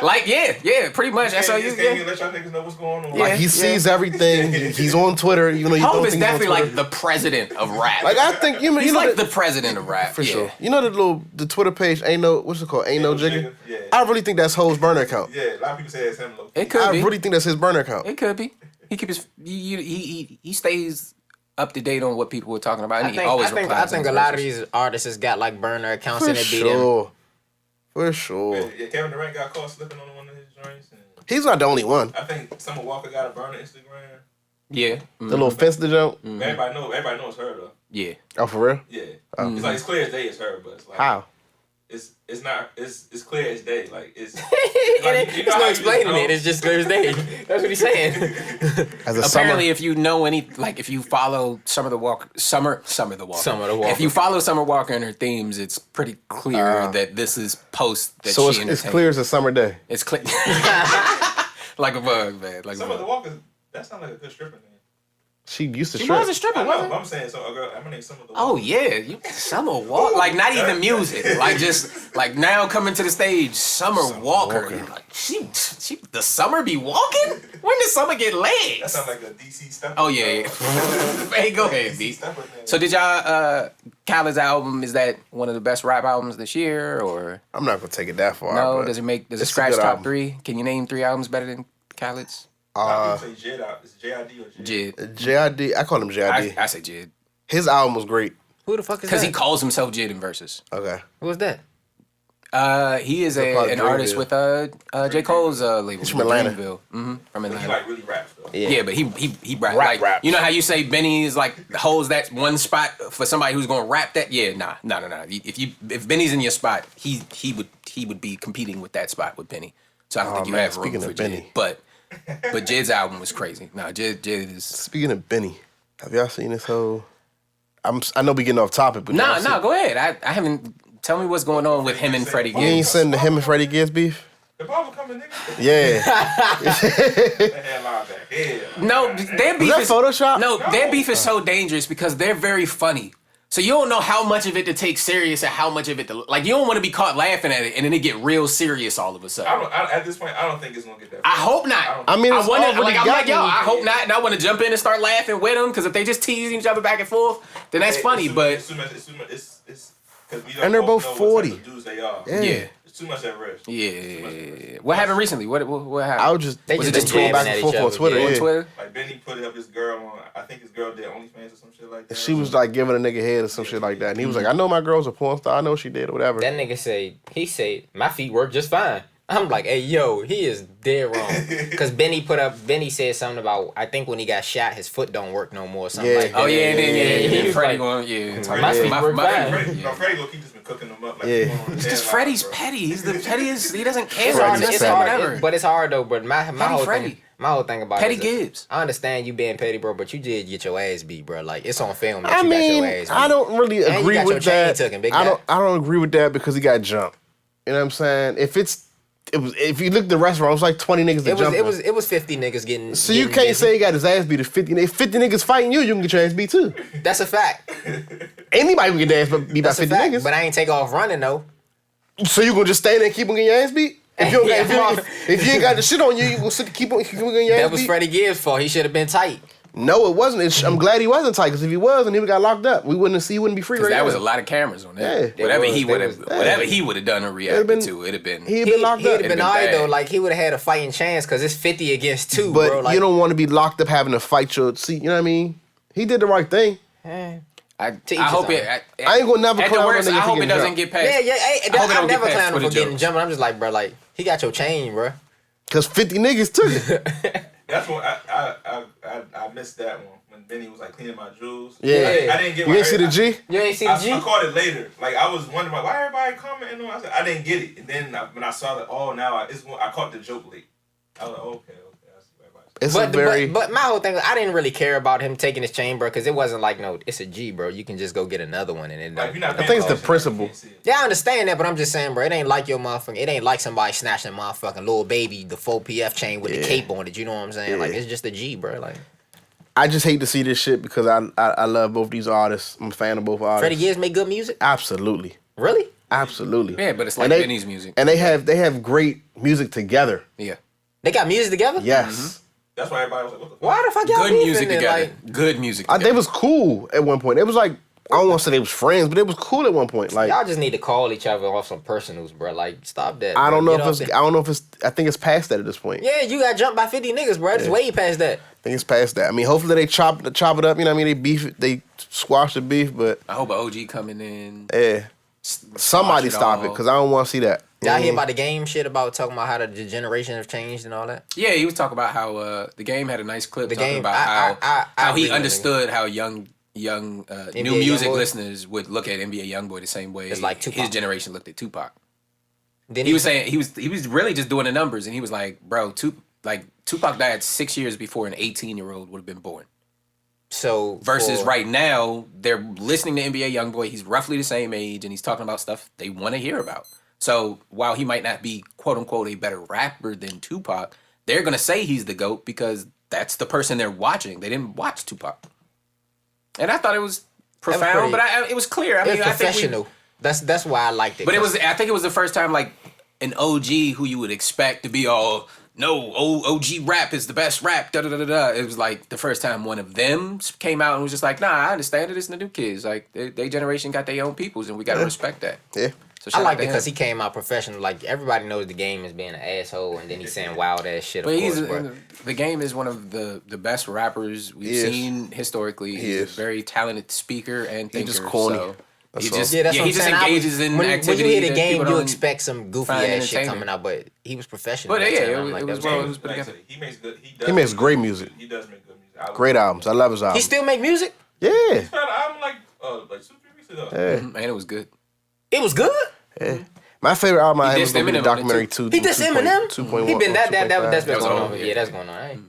Like, yeah, pretty much. That's how you Just get. came here, let y'all niggas know what's going on. Yeah. Like he sees everything. He's on Twitter, even though you Hov don't is think he's on definitely Twitter. like the president of rap. Like I think you he's know like the, the president of rap. for yeah. sure. You know the Twitter page ain't no what's it called? Ain't no jigger. Yeah. I really think that's Ho's burner account. Yeah, a lot of people say it's him. Low. It could I be. really think that's his burner account. It could be. He keep his he stays up to date on what people were talking about. And he always I replies think on a lot of his these artists has got like burner accounts For and it be them. sure. For sure. Yeah, Kevin Durant got caught slipping on one of his joints. And He's not the only one. I think Summer Walker got a burner Instagram. Yeah. The little fence to jump. Everybody knows her though. Yeah. Oh, for real? Yeah, it's like it's clear as day it's her, but it's like How? it's not it's clear as day. Like it's It's no explaining it. It's just clear as day. That's what he's saying. Apparently, if you know if you follow Summer the Walker, if you follow Summer Walker and her themes, it's pretty clear that this is post that so she it's clear as a summer day. It's clear. Like a bug, man. Like Summer the Walker. That sounds like a good stripper name. She used to She strip. was a stripper, wasn't I'm saying so. A girl, I'm gonna name Summer the Walker. Oh yeah, Summer Walker. Like not even music. Like just like now coming to the stage, Summer Walker. Like she the Summer be walking? When does Summer get legs? That sounds like a DC stuff. Oh yeah. Hey, go ahead, B. So did y'all Khaled's album, is that one of the best rap albums this year or? I'm not gonna take it that far. No, does it scratch top album. 3? Can you name 3 albums better than Khaled's? I say Jid out. Is it JID or Jid? JID. I call him JID. I say Jid. His album was great. Who the fuck is that? Because he calls himself Jid in verses. Okay. Who was that? He is probably an artist with J. Cole's label. He's from Atlanta. Dreamville. From Atlanta. He like really raps though. Yeah, but he rap. Raps. You know how you say Benny is like holds that one spot for somebody who's gonna rap that? Yeah, nah. If Benny's in your spot, he would be competing with that spot with Benny. So I don't think you have room for Benny. Jid. But Jid's album was crazy. No, Jid is. Speaking of Benny, have y'all seen this whole? I know we getting off topic, but Go ahead. I haven't. Tell me what's going on with him and Freddy You ain't Gibbs. seen the him and Freddy Gibbs beef? The Bible coming, nigga. Yeah. That headline back here. No, their beef Was that Photoshop? No, their beef is so dangerous because they're very funny. So you don't know how much of it to take serious and how much of it to like. You don't want to be caught laughing at it and then it get real serious all of a sudden. At this point, I don't think it's gonna get that far. I hope not. I mean, it's already I'm like, yo, gotten- I hope not. And I want to jump in and start laughing with them because if they just tease each other back and forth, then that's funny. But it's because we don't And they're both know 40. what type of dudes they are. yeah. It's too much at risk. Yeah. What happened recently? What happened? I was just They was just it been just back jamming and at forth each on other, Twitter. yeah. On Yeah. Twitter? Like Benny put up his girl on. I think his girl did OnlyFans or some shit like that. She was like giving a nigga head or some shit like that, and he was like, "I know my girl's a porn star. I know she did or whatever." That nigga said my feet work just fine. I'm like, hey, yo, he is dead wrong. Because Benny said something about, I think when he got shot, his foot don't work no more. Something Yeah. like that. Oh yeah, He yeah. was Freddie like, going, My feet work my fine. feet. Freddie low key just been cooking them up. Like, Yeah. It's just Freddie's petty. He's the pettiest. He doesn't care. It's hard, Freddie's it's petty. hard, whatever. but it's hard though. But my whole Freddie. thing, my whole thing about Petty it is, Gibbs. I understand you being petty, bro, but you did get your ass beat, bro. Like it's on film that I you mean, got your ass beat. I don't really And you agree got your with chain that. taken, big I guy. don't agree with that because he got jumped. You know what I'm saying? If you look at the restaurant, it was like 20 niggas that jumped. It was 50 niggas getting. So you getting can't busy. say he got his ass beat. If 50 niggas fighting you, you can get your ass beat too. That's a fact. Anybody can get their ass beat by That's a 50 fact. niggas. But I ain't take off running though. So you gonna just stay there and keep on getting your ass beat? If you, if you ain't got the shit on you, you gonna keep on getting your ass That was beat? Freddie Gibbs' fault. He should have been tight. No, it wasn't. I'm glad he wasn't tight because if he was and he got locked up, we wouldn't see. He wouldn't be free. Because Right that was now. a lot of cameras on that. Yeah. Whatever There he would have done or It'd reacted been- to, it'd have been. He'd been locked He would up. have been been alright bad. though. Like he would have had a fighting chance because it's 50 against 2, But bro. Like, you don't want to be locked up having to fight your seat. You know what I mean? He did the right thing. I To each hope his it. own. I ain't gonna never At the clown worst, a nigga I if he hope it getting doesn't jumped. get past. Yeah. I hope it I don't get never past clowned him Twitter for getting jokes. jumping. I'm just like, bro, like he got your chain, bro. Cause 50 niggas took it. That's what I missed that one when Benny was like cleaning my jewels. Yeah. I didn't get. You why ain't see the everybody- G? You ain't see the G? I caught it later. Like I was wondering why everybody commenting on. I said I didn't get it, and then when I saw that, I caught the joke late. I was like, okay, I see what everybody's It's But, a very. but my whole thing, I didn't really care about him taking his chain, bro, because it wasn't like, no, it's a G, bro. You can just go get another one and it like, if you're not I think it's the paying attention, principle. you can't see it. Yeah, I understand that, but I'm just saying, bro, it ain't like your motherfucking, it ain't like somebody snatching a motherfucking little baby, the full PF chain with the cape on it. You know what I'm saying? Like, it's just a G, bro. Like, I just hate to see this shit because I love both these artists. I'm a fan of both artists. Freddie Gibbs make good music? Absolutely. Really? Absolutely. Yeah, but it's like And Benny's music. And they have great music together. Yeah. They got music together? Yes. That's why everybody was like, what the fuck? Why the fuck y'all Good beefing music then? together. Like, Good music They together. was cool at one point. It was like, I don't want to say they was friends, but it was cool at one point. Like y'all just need to call each other off some personals, bro. Like, stop that. I bro. don't know Get if off it's that. I don't know if it's I think it's past that at this point. Yeah, you got jumped by 50 niggas, bro. It's way past that. I think it's past that. I mean, hopefully they chop it up. You know what I mean? They beef it. They squash the beef, but I hope an OG coming in. yeah, somebody stop it because I don't want to see that. Y'all hear about the game shit about talking about how the generation have changed and all that? Yeah, he was talking about how the game had a nice clip The talking game, about I how he really understood how young young NBA new music Youngboy? listeners would look at NBA Youngboy the same way It's like his Tupac. generation looked at Tupac. Then He was saying he was really just doing the numbers, and he was like, bro, Tupac died 6 years before an 18-year-old would have been born. so Versus for- right now, they're listening to NBA Youngboy. He's roughly the same age, and he's talking about stuff they want to hear about. So while he might not be quote unquote a better rapper than Tupac, they're gonna say he's the GOAT because that's the person they're watching. They didn't watch Tupac, and I thought it was profound, pretty- but it was clear. I It's mean, I think professional. That's why I liked it. but it 'cause was. I think it was the first time like an OG who you would expect to be all no OG rap is the best rap. Da da da da da. It was like the first time one of them came out and was just like, nah, I understand it. It's the new kids. Like they generation got their own peoples, and we gotta respect that. Yeah. So I shout liked out it to because him. he came out professional. Like everybody knows the game is being an asshole, and then he's saying wild ass shit. Of But course, but the game is one of the best rappers we've He is. seen historically. He He's is. a very talented speaker and thinker. just corny. So That's he all. just yeah, that's what he I'm just saying. engages in when activity. you hear the that game, people you don't expect some goofy find ass shit entertaining. coming out, but he was professional. But that yeah, time. it I'm was- like, it was that's well- great. it was pretty Like I good. said, he makes good. He makes great music. He does make good music. Great albums. I love his albums. He still make music. Yeah. Found an album like 2-3 weeks ago. Yeah. And it was good. It was good. Yeah. My favorite album I He have is dissed gonna be the Eminem on it, documentary too. 2. He dissed Eminem. 2.1. He been that's been 2.5. going That was on. over, Yeah, yeah. that's going on. Right?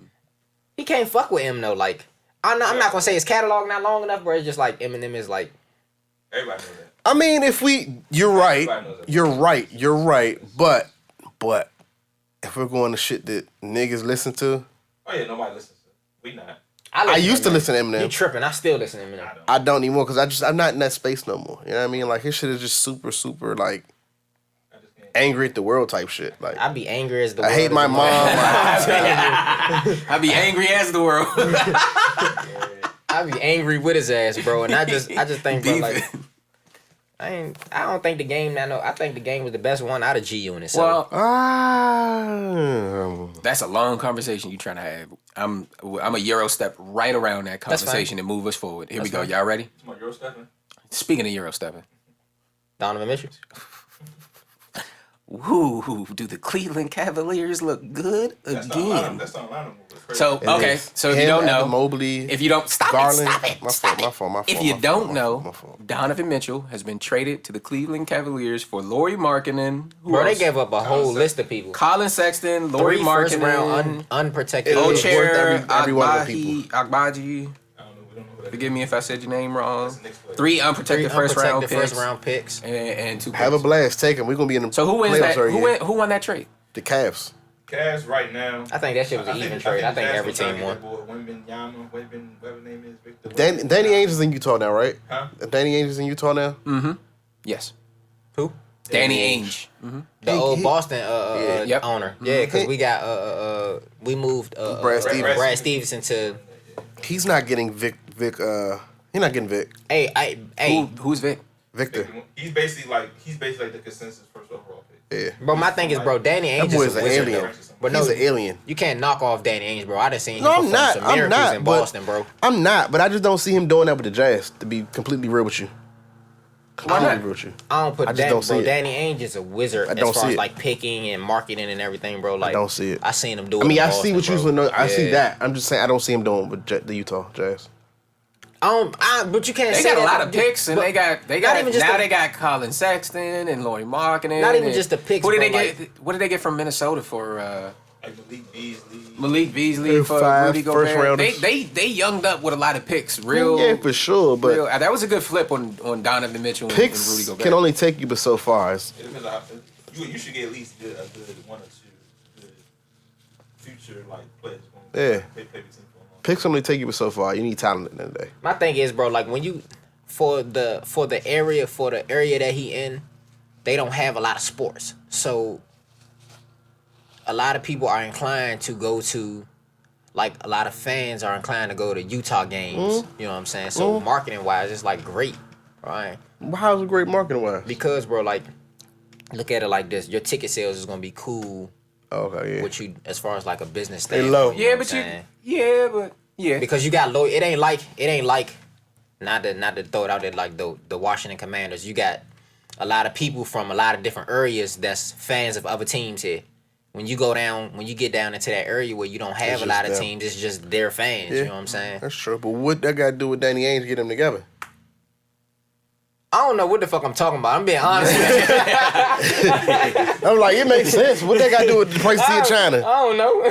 He can't fuck with him though. Like I'm not gonna say his catalog not long enough, but it's just like Eminem is like. Everybody knows that. I mean, you're right. Everybody knows that. You're right. But if we're going to shit that niggas listen to, Oh yeah, nobody listens to it. We not. I used to listen to You Eminem. tripping? I still listen to Eminem. I don't. I don't anymore because I'm not in that space no more. You know what I mean? Like his shit is just super like I just can't. angry at the world type shit. Like I be angry as the. I hate world my is. mom. Like, I'd be angry as the world. I be angry with his ass, bro, and I just think, bro, like Beefing. I don't think the game. I think the game was the best one out of G Unit. So Well, ah, that's a long conversation you trying to have. I'm a Euro step right around that That's fine. conversation and move us forward. Here That's we go. fine. Y'all ready? Come on, you're stepping. Speaking of Euro stepping. Donovan Mitchell. Ooh, do the Cleveland Cavaliers look good That's not a line. again? That's not a line. So It okay, is. so if you Him, don't Evan know, Mobley, if you don't stop Garland, it, stop it. my fault. If you don't know, my fault. Donovan Mitchell has been traded to the Cleveland Cavaliers for Lauri Markkanen. Who Bro, they else? gave up a whole list of people. Colin Sexton, Lauri 3 first round Markkanen, unprotected. It was Ocher, worth every one of the Agbaji, I don't know. We don't know who that Forgive me if I said your name wrong. That's the next player. 3 unprotected, first round picks, first round picks. and 2 Have a picks. blast. Take him. We're gonna be in the So who wins playoffs that? already. Who won that trade? The Cavs. Cavs right now. I think that shit was an even trade. I think Jazz every was trying team to won. get that boy Wembanyama, whatever his name is, Victor. Danny Ainge is in Utah now, right? Huh? Danny Ainge is in Utah now. Yes, Who? Danny Ainge. The old Boston Yep. owner. Yeah, because we got we moved Brad Stevens. Brad Stevenson to. He's not getting Vic. He's not getting Vic. Hey. Who's Vic? Victor. He's basically like the consensus first overall pick. Yeah. Bro, my thing is, bro, Danny Ainge That boy is is a an wizard, alien. though. But no, He's an alien. you can't knock off Danny Ainge, bro. I done seen him No, I'm perform not. some I'm miracles not. in But Boston, bro. I'm not. But I just don't see him doing that with the Jazz. To be completely real with you. Completely real with you. I don't put I just Danny, don't see bro. it. Danny Ainge is a wizard I as don't far see as it. like picking and marketing and everything, bro. Like don't see it. I seen him do it. I mean, in I see Boston, what you bro. know. I see Yeah. that. I'm just saying I don't see him doing with the Utah Jazz. But you can't They say got a that, lot of picks, and but- they got not even just now the- they got Colin Sexton and Lauri Markkanen. Not even and- just the picks, What did bro, they get? What did they get from Minnesota for Like Malik Beasley. Malik Beasley They're for 5 Rudy first Gobert? rounders. They younged up with a lot of picks. Real, Yeah, for sure. But real. That was a good flip on Donovan Mitchell and Rudy picks Gobert. can only take you but so far. It depends on you should get at least a good 1 or 2 good future like players. Yeah. Play for your team for a long time. Picks only take you but so far. You need talent at the end of the day. My thing is, bro, like when you for the area that he in, they don't have a lot of sports. So a lot of people are inclined to go to, like a lot of fans are inclined to go to Utah games. You know what I'm saying? So marketing wise, it's like great, right? How's it great marketing wise? Because, bro, like look at it like this: your ticket sales is gonna be cool Okay, yeah. with you as far as like a business They thing. low. Yeah, what but I'm you. saying? Yeah. Because you got low. It ain't like not to throw it out there like the Washington Commanders. You got a lot of people from a lot of different areas that's fans of other teams here. when you get down into that area where you don't have a lot of teams, it's just their fans. You know what I'm saying? That's true. But what that got to do with Danny Ainge to get them together? I don't know what the fuck I'm talking about. I'm being honest. I'm like, it makes sense. What that got to do with the place in China? I don't know.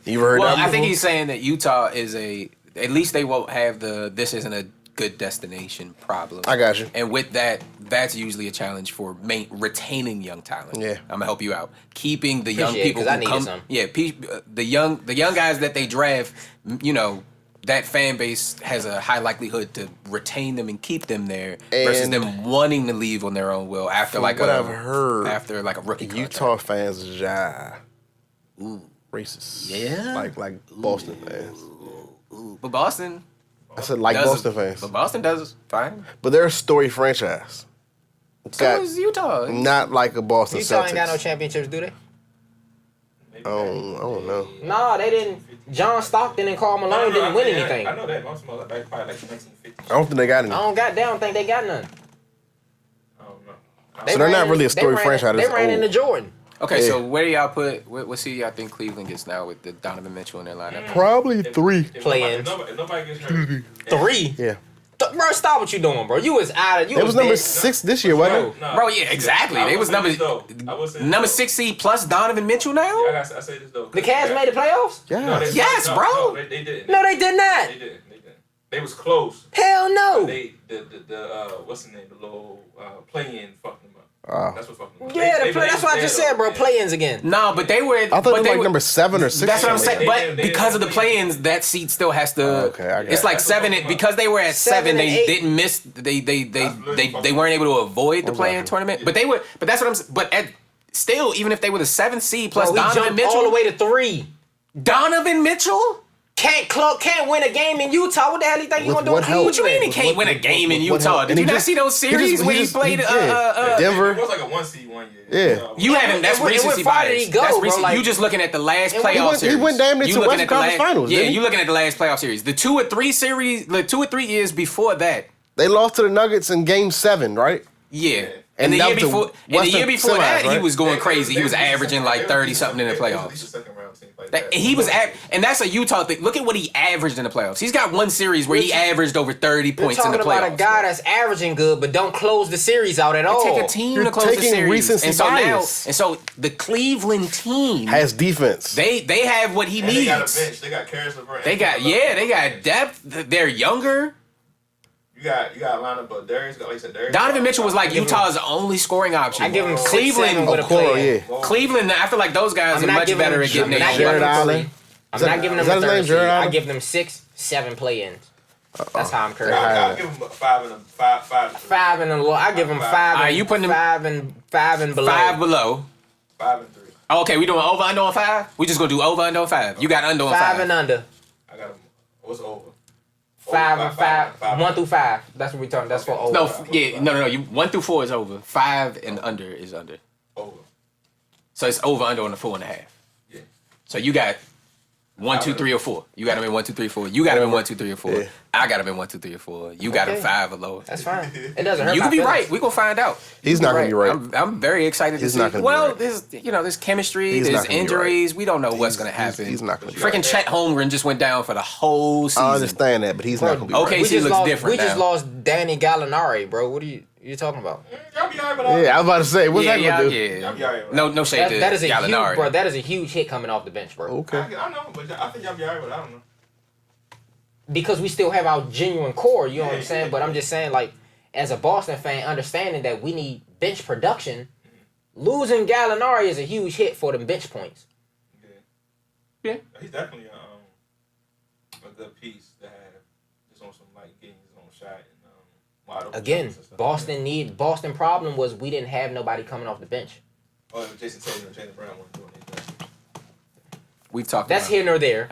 You ever heard that I think before? he's saying that Utah is at least they won't have this isn't a good destination problem. I got you. And with that, that's usually a challenge for retaining young talent. Yeah. I'm gonna help you out. Keeping the young Appreciate it, people 'cause I who needed come. some. Yeah, the young guys that they draft, you know, that fan base has a high likelihood to retain them and keep them there versus And them wanting to leave on their own will after from like what I've heard, after a rookie contract. Utah fans is racist. Yeah? Like Boston fans. But Boston I said like does Boston fans. But Boston does fine. But they're a story franchise. So is Utah. Not like a Boston Utah Celtics. ain't got no championships, do they? I don't know. Nah, they didn't. John Stockton and Karl Malone didn't win anything. I know that. Most of them probably like 1950. I don't think they got any. I don't think they got none. I don't know. So they're not really a story franchise. They It's ran old. into Jordan. Okay, Yeah. so where do y'all put? What seed y'all think Cleveland gets now with the Donovan Mitchell in their lineup? Probably 3. If Play-ins. nobody gets hurt. 3. Yeah. Bro, stop what you doing, bro. You was out of. You It was number dead. 6 this year, wasn't it? No. Bro, yeah, exactly. I They will was say number this, though. I will say this, number though. 6 seed plus Donovan Mitchell now. I say this though. The Cavs made the playoffs? Yeah. No, they- Yes, no, bro. No, they didn't. No, they did not. They didn't. They was close. Hell no. They the what's the name? The little play-in fucked them up. That's what fucked them up. Yeah, They that's what I just said, bro. Yeah. Play-ins again. No, but they were. I thought they were like number 7 or 6. That's what I'm or saying. something like But They- because of the they- play-ins, that seed still has to. Okay, I got it's it. like That's 7 what I'm because they were at 7. 7 and They 8. didn't miss. They weren't able to avoid the play-in tournament. But they were. But that's what I'm. But still, even if they were the 7th seed plus Bro, we Donovan jumped Mitchell, all the way to 3. Donovan Mitchell. Can't win a game in Utah. What the hell you think you With gonna do? what help? What you mean he With can't what- win a game in what Utah? help? Did And you he not just- see those series where he played? Denver. It was like a 1 seed 1 year. Yeah. You haven't. That's And where recency far did bias. he go, That's bro? recent. Like- You just looking at the last And playoff he series. went damn near You to looking Western at the Conference Finals, Yeah, didn't he? you looking at the last playoff series. The 2 or 3 series, the 2 or 3 years before that. They lost to the Nuggets in Game 7, right? Yeah. And And the that year was the before, and the Western year before semis, that, he right? was going They- crazy. He they was averaging like 30 something in the At least a playoffs. second round team like That- that. He was, and that's a Utah thing. Look at what he averaged in the playoffs. He's got one series where he averaged over 30 You're points in the talking playoffs. about a guy that's averaging good, but don't close the series out at all. Take a team You're to close the taking series, recency and so bias. the Cleveland team Has defense. they have what he And they got a needs. bench. They got Karis LeBron. They got depth. They're younger. You got a lineup of Darius. Like I said, Darius. Donovan Mitchell was like Utah's only scoring option. I give him 6, Cleveland. 7 with a Okoro, play. yeah. Cleveland, I feel like those guys I'm are not much giving better them- at getting I'm their not own giving Jared them weapons. Allen. 3. I'm Is that- not giving is them that a his name, third Jared seed. I Allen? give them 6, 7 play-ins. That's how I'm They're currently. high. I'll give him 5 and 5. 5 and a low. I give them 5. Alright, and you putting them- 5 and below. 5 below. 5 and 3. Okay, we doing over under on 5? We just gonna do over under on 5. You got under on 5. 5 and under. I got him. What's over? 5 and 5. 1 through 5. That's what we talking. That's for over. No, no. 1 through 4 is over. 5 and under is under. Over. So it's over under on the 4.5. Yeah. So you got 1, 2, 3, or 4. You got him in 1, 2, 3, 4. You got him in 1, 2, 3, or 4. Yeah. I got him in 1, 2, 3, or 4. You got him Okay. 5 or lower. That's fine. It doesn't hurt. You my could be feelings. right. We gonna find out. He's not gonna be right. I'm very excited He's to not see. gonna be Well, right. there's chemistry. He's there's not gonna be injuries. We don't know what's gonna He's- happen. he's not gonna be Freaking right. Chet Holmgren just went down for the whole season. I understand that, but he's not going to be Okay, right. he looks different We just now. lost Danny Gallinari, bro. What are you talking about? Y'all be alright with that. Yeah, I was about to say, what's that going to do? Y'all be alright with No, no shade to That is a huge, Gallinari. bro. That is a huge hit coming off the bench, bro. Okay. I know, but I think y'all be alright with it. I don't know. Because we still have our genuine core. You know what I'm Yeah, saying? yeah. But I'm just saying, like, as a Boston fan, understanding that we need bench production, losing Gallinari is a huge hit for them bench points. Yeah. He's definitely a good piece to have. Just on some like getting his own shot and wide open Again, shots and stuff. Boston problem was we didn't have nobody coming off the bench. Oh, Jason Tatum and Jaylen Brown weren't doing anything. We've talked That's about here nor there.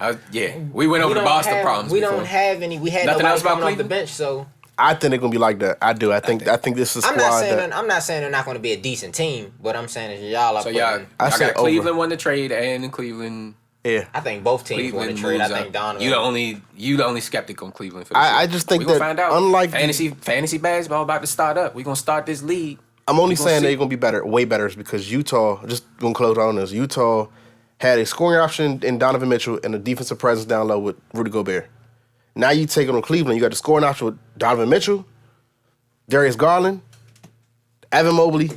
we went over the don't Boston have- problems We before. don't have any. We had Nothing nobody else about coming off the Cleveland? bench, so I think they're going to be like that. I do. I think this is a I'm squad not saying that... I'm not saying they're not going to be a decent team. What I'm saying is y'all are. So y'all I said got Cleveland over. won the trade, and in Cleveland, Yeah. I think both teams won the Cleveland trade. I moves think up. Donovan. You the only skeptic on Cleveland. For this I year. just think we gonna that find out. unlike fantasy basketball about to start up. We gonna start this league. I'm only saying they're gonna be better, way better, is because Utah. Just gonna close on this. Utah had a scoring option in Donovan Mitchell and a defensive presence down low with Rudy Gobert. Now you take it on Cleveland. You got the scoring option with Donovan Mitchell, Darius Garland, Evan Mobley,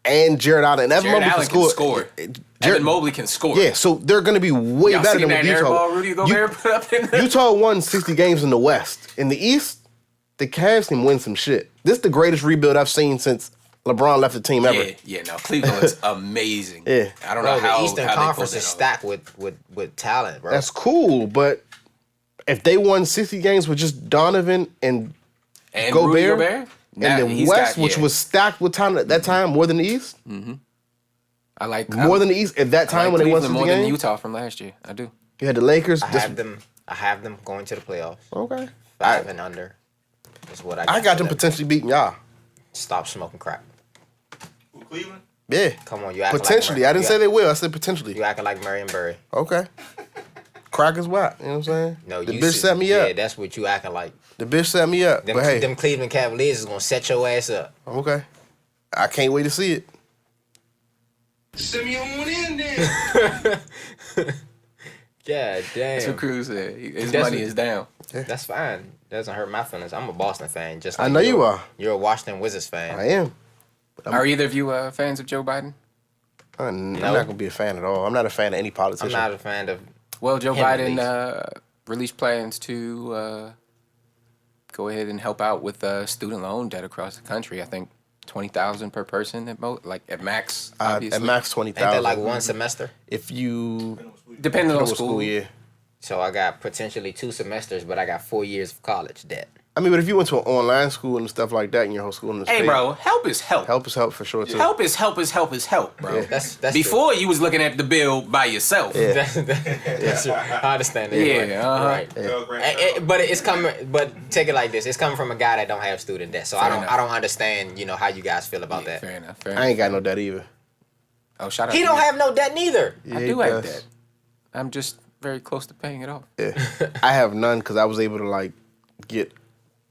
and Jared Allen. And Evan Mobley can score. Evan Mobley can score. Yeah, so they're going to be way Y'all better than that what Utah. Airball Rudy Gobert put up in there? Utah won 60 games in the West. In the East, the Cavs can win some shit. This is the greatest rebuild I've seen since LeBron left the team ever. No, Cleveland is amazing. Yeah. I don't know how the Eastern how Conference is stacked with talent, bro. That's cool, but if they won 60 games with just Donovan and Gobert, Rudy Gobert? And the West, which was stacked with talent at that time, more than the East. Mm-hmm. I like more than the East at that time when they won 60 more games. than Utah from last year. I do. You had the Lakers. I have them going to the playoffs. Okay. 5 and under is what I got them potentially beating y'all. Stop smoking crack. Cleveland? Yeah. Come on, you acting potentially. like I didn't say they will. I said potentially. You acting like Marion Barry. Okay. Crack is whack. You know what I'm saying? No, the bitch set me up. Yeah, that's what you acting like. The bitch set me up. Them, but hey, them Cleveland Cavaliers is gonna set your ass up. Okay. I can't wait to see it. Send me on in there. God damn. That's what Cruz said. His money is down. That's fine. Doesn't hurt my feelings. I'm a Boston fan. Just like I know you are. You're a Washington Wizards fan. I am. Are either of you fans of Joe Biden? I'm not gonna be a fan at all. I'm not a fan of any politician. I'm not a fan of. Well, Joe Biden released plans to go ahead and help out with student loan debt across the country. I think $20,000 per person at at max. Obviously. At max $20,000. Ain't that like one semester? If you depending on school, yeah. So I got potentially 2 semesters, but I got 4 years of college debt. I mean, but if you went to an online school and stuff like that, and your whole school in the hey, state, bro, help is help. Help is help for sure too. Help is help, bro. Yeah. That's before you was looking at the bill by yourself. Yeah. That's I understand that. Yeah, right. But it's coming. But take it like this: it's coming from a guy that don't have student debt, so I don't understand. You know how you guys feel about that. Fair enough. I ain't got no debt either. Oh, shout out. He don't have no debt neither. Yeah, I do have debt. I'm just very close to paying it off. Yeah, I have none because I was able to get,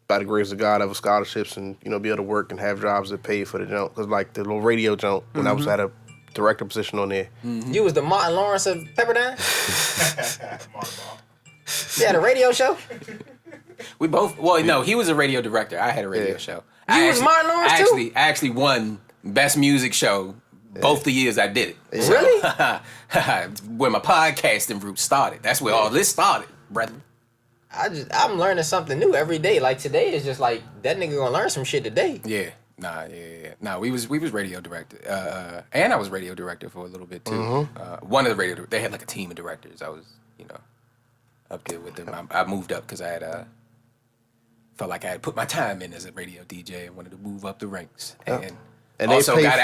by the grace of God, have scholarships and be able to work and have jobs that pay for the jump. Because the little radio jump when I was at a director position on there. Mm-hmm. You was the Martin Lawrence of Pepperdine. You had a radio show. We both. Well, no, he was a radio director. I had a radio show. You was Martin Lawrence too. I actually won best music show both the years I did it. Yeah. Really? Where my podcasting route started. That's where all this started, brother. I'm learning something new every day. Like today is just like that nigga gonna learn some shit today. Yeah. Nah, we was radio director. And I was radio director for a little bit too. Mm-hmm. One of the they had a team of directors. I was, up there with them. I moved up because I had felt like I had put my time in as a radio DJ and wanted to move up the ranks. And also got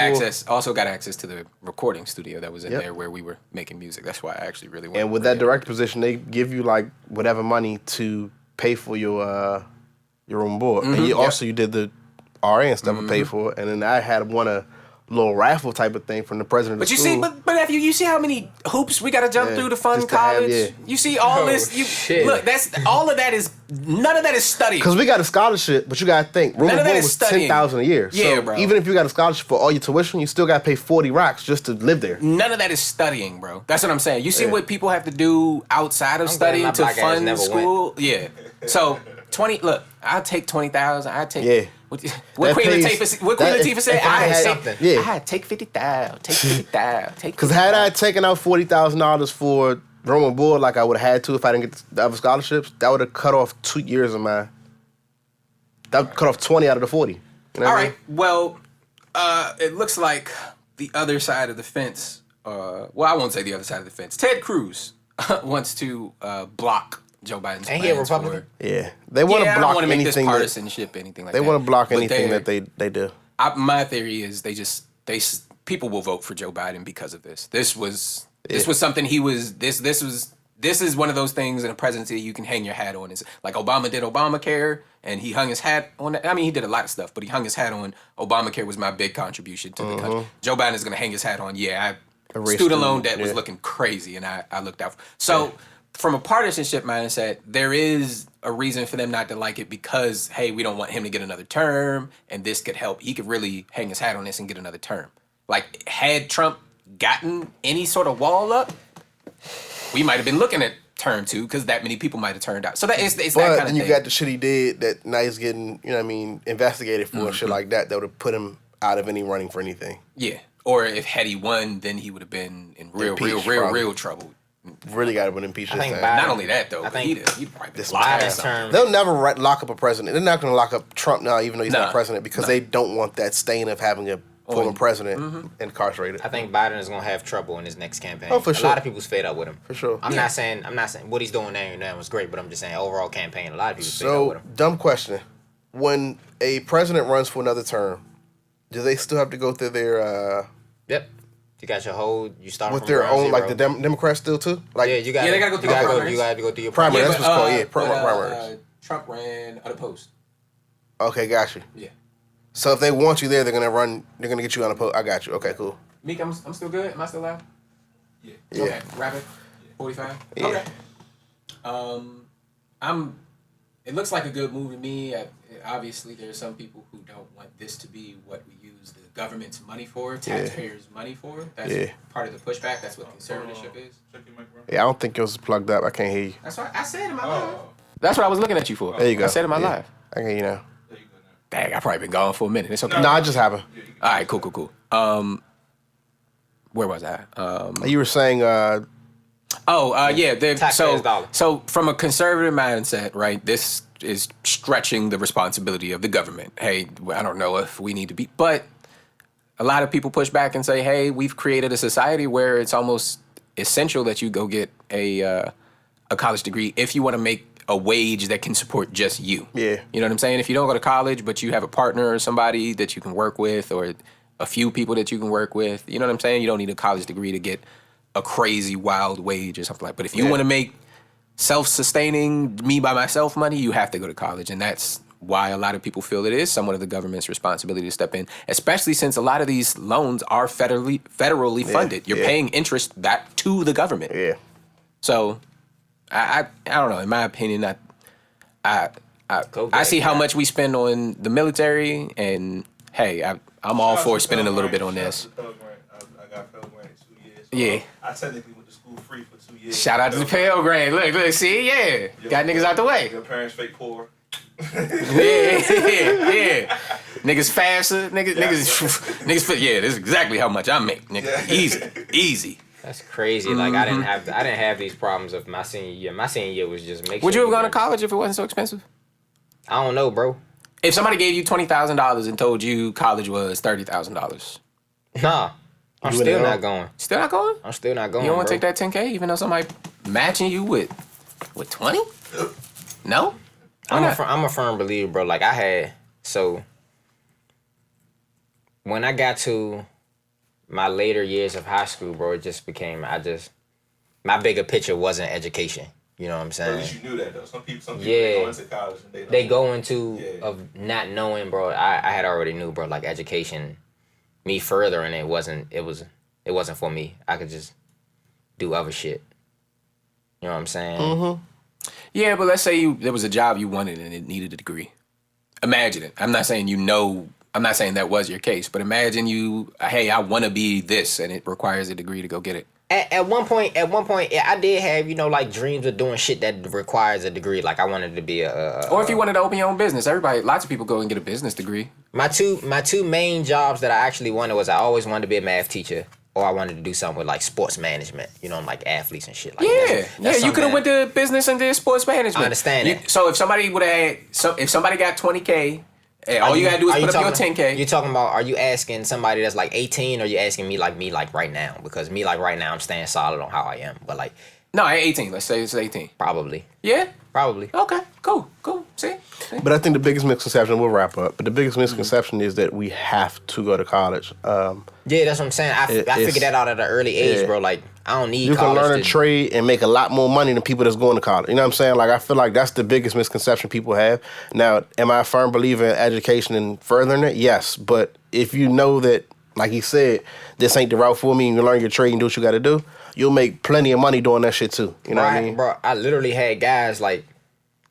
access to the recording studio that was in there where we were making music. That's why I actually really wanted. And with that director position, they give you whatever money to pay for your room board. And you did the RA and stuff to pay for it. And then I had won a little raffle type of thing from the president of the school. But if you see how many hoops we got to jump through to fund college? You see all this? Shit. Look, all of that is none of that is studying. Because we got a scholarship, but you got to think, room and board was $10,000 a year. Yeah, so bro. even if you got a scholarship for all your tuition, you still got to pay 40 racks just to live there. None of that is studying, bro. That's what I'm saying. You see what people have to do outside of studying to fund school? Yeah. So 20. Look, I'll take 20,000. I take. Yeah. What Queen Latifah said? I take 50,000. Take 50,000. Because had I taken out $40,000 for room and board like I would have had to if I didn't get the other scholarships, that would have cut off 2 years of my. That would cut off 20 out of the 40. You know all right. Well, it looks like the other side of the fence. Well, I won't say the other side of the fence. Ted Cruz wants to block Joe Biden's plans. Ain't he a Republican? Yeah, they want to block I don't want to make anything. this partisanship, anything like they that. want to block But anything that they do. My theory is people will vote for Joe Biden because of this. This was something he was. This is one of those things in a presidency you can hang your hat on. It's like Obama did Obamacare, and he hung his hat on that. I mean, he did a lot of stuff, but he hung his hat on Obamacare was my big contribution to the country. Joe Biden is going to hang his hat on. Student loan debt was looking crazy, and I looked out. from a partisanship mindset, there is a reason for them not to like it because, hey, we don't want him to get another term, and this could help. He could really hang his hat on this and get another term. Like, had Trump gotten any sort of wall up, we might have been looking at term 2 because that many people might have turned out. So it's that kind of thing. But then you got the shit he did that now he's getting, investigated for and shit like that would have put him out of any running for anything. Yeah. Or if had he won, then he would have been in real trouble. Really got to been impeached. Not only that though, but he'd probably been Biden's term. They'll never lock up a president. They're not going to lock up Trump now, even though he's not president, because they don't want that stain of having a former president incarcerated. I think Biden is going to have trouble in his next campaign. Oh, for sure. A lot of people's fed up with him. For sure. I'm not saying what he's doing now was great, but I'm just saying overall campaign, a lot of people's fed up with him. Dumb question. When a president runs for another term, do they still have to go through their Yep. You got your you start with their own, like the Democrats still too? Like, yeah, they gotta go through primaries. You gotta go through your primary. primaries. That's what's called, primaries. Trump ran unopposed. Okay, got you. Yeah. So if they want you there, they're gonna get you unopposed. I got you. Okay, cool. Meek, I'm still good. Am I still live? Yeah. Okay. Rapid. 45. Yeah. Okay. It looks like a good move to me. Obviously, there's some people who don't want this to be what we use the government's money for, taxpayers' money for. That's part of the pushback. That's what conservatorship is. Yeah, I don't think yours is plugged up. I can't hear you. That's what I said in my live. That's what I was looking at you for. There you go. I said in my live. I can hear you now. Dang, I probably been gone for a minute. It's okay. No, it just happened. All right, cool. Where was I? You were saying, yeah. Taxpayers' dollar. So from a conservative mindset, right, this is stretching the responsibility of the government. Hey, I don't know if we need to be, but a lot of people push back and say, hey, we've created a society where it's almost essential that you go get a college degree if you want to make a wage that can support just you. Yeah. You know what I'm saying? If you don't go to college, but you have a partner or somebody that you can work with or a few people that you can work with, you know what I'm saying? You don't need a college degree to get a crazy wild wage or something like that. But if you want to make self-sustaining, me by myself money, you have to go to college. And that's why a lot of people feel it is somewhat of the government's responsibility to step in, especially since a lot of these loans are federally funded. You're paying interest back to the government. Yeah. So I don't know. In my opinion, I see how much we spend on the military, and hey, I'm all for spending a little bit on this. I got Pell Grant 2 years. So Yeah. I technically went to school free for 2 years. Shout out to the Pell Grant. Look, see, got niggas out the way. Your parents fake poor. Yeah. Niggas faster. Niggas. Yeah, this is exactly how much I make. Nigga, easy. That's crazy. Like I didn't have these problems of my senior year. My senior year was just make. Would you have gone to college if it wasn't so expensive? I don't know, bro. If somebody gave you $20,000 and told you college was $30,000, nah, I'm still not going. Still not going? I'm still not going. You don't want to take that $10K, even though somebody matching you with 20? No. I'm a firm believer, bro. Like when I got to my later years of high school, bro, it just became my bigger picture wasn't education. You know what I'm saying? At least you knew that though. Some people go into college and they go into of not knowing, bro. I had already knew, bro. Like education, me furthering it wasn't for me. I could just do other shit. You know what I'm saying? Mm-hmm. Yeah, but let's say there was a job you wanted and it needed a degree. Imagine it. I'm not saying I'm not saying that was your case, but imagine hey, I want to be this, and it requires a degree to go get it. At one point, I did have, like dreams of doing shit that requires a degree. Like I wanted to be or if you wanted to open your own business, lots of people go and get a business degree. My two main jobs that I actually wanted was I always wanted to be a math teacher, or I wanted to do something with like sports management, like athletes and shit. Like that's you could have went to business and did sports management. I understand that. So if somebody if somebody got $20K. Hey, all you gotta do is put up your $10K. You're talking about, are you asking somebody that's like 18, or are you asking me like right now? Because me like right now, I'm staying solid on how I am. But like, no, I ain't 18. Let's say it's 18. Probably. Yeah? Probably. Okay, cool. See? But I think the biggest misconception, we'll wrap up, but the biggest misconception is that we have to go to college. Yeah, that's what I'm saying. I figured that out at an early age, bro. Like, I don't need college. You can learn a trade and make a lot more money than people that's going to college. You know what I'm saying? Like, I feel like that's the biggest misconception people have. Now, am I a firm believer in education and furthering it? Yes. But if you know that like he said, this ain't the route for me. You learn your trade and do what you got to do. You'll make plenty of money doing that shit too. You know what I mean? Bro, I literally had guys like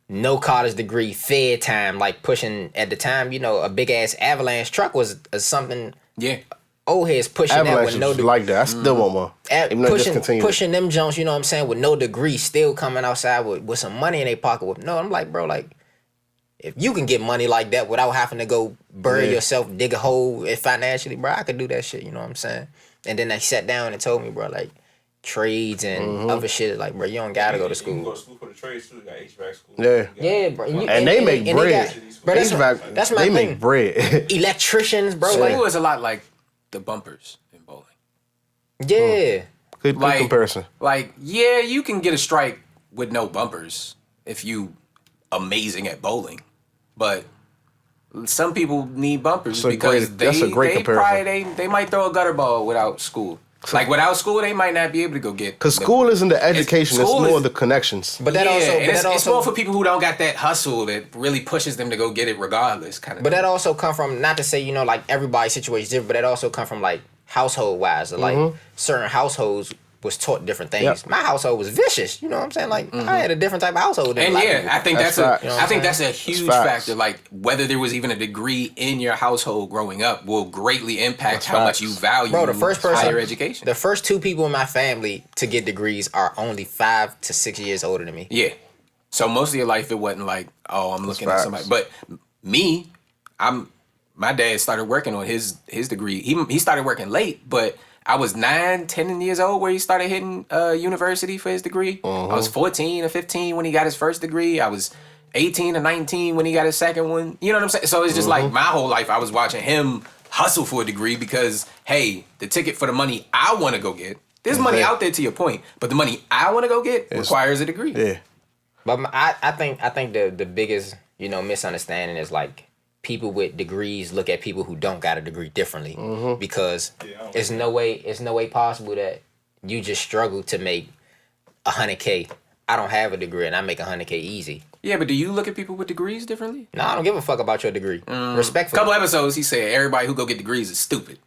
no college degree, fed time, like pushing at the time. You know, a big ass Avalanche truck was something. Yeah. Old heads pushing Avalanche that with no degree. like that. I still want one. Even though it discontinued. Pushing them Jones, you know what I'm saying, with no degree, still coming outside with some money in their pocket. No, I'm like, bro, like, if you can get money like that without having to go bury yourself, dig a hole financially, bro, I could do that shit, you know what I'm saying? And then they sat down and told me, bro, like, trades and other shit, like, bro, you don't gotta go to school. You can go to school for the trades too. You got HVAC school. Yeah, bro. And they make bread. Bro, that's my they thing. make bread. Electricians, bro. School Like, is a lot like the bumpers in bowling. yeah. Good comparison. Like, yeah, you can get a strike with no bumpers if you amazing at bowling, but some people need bumpers because that's a great comparison. They might throw a gutter ball without school. Like without school, they might not be able to go get. Because school isn't the education; it's more the connections. But that it's more for people who don't got that hustle that really pushes them to go get it regardless. Kind of. But that also come from, not to say, you know, like everybody's situation is different, but that also come from like household wise. Like certain households was taught different things. Yep. My household was vicious. You know what I'm saying? Like I had a different type of household. Than I think that's a huge facts. factor. Like whether there was even a degree in your household growing up will greatly impact how much you value higher education. The first two people in my family to get degrees are only 5 to 6 years older than me. Yeah. So most of your life it wasn't like, oh, I'm looking at somebody. But me, my dad started working on his degree. He started working late, but I was 9, 10 years old where he started hitting university for his degree. I was 14 or 15 when he got his first degree. I was 18 or 19 when he got his second one. You know what I'm saying? So it's just like my whole life I was watching him hustle for a degree because, hey, the ticket for the money I want to go get, there's money out there to your point, but the money I want to go get requires a degree. Yeah. But I think the biggest, you know, misunderstanding is like people with degrees look at people who don't got a degree differently because it's no way possible that you just struggle to make $100K. I don't have a degree and I make $100K easy. Yeah, but do you look at people with degrees differently? No, I don't give a fuck about your degree. Respectfully. A couple episodes he said everybody who go get degrees is stupid.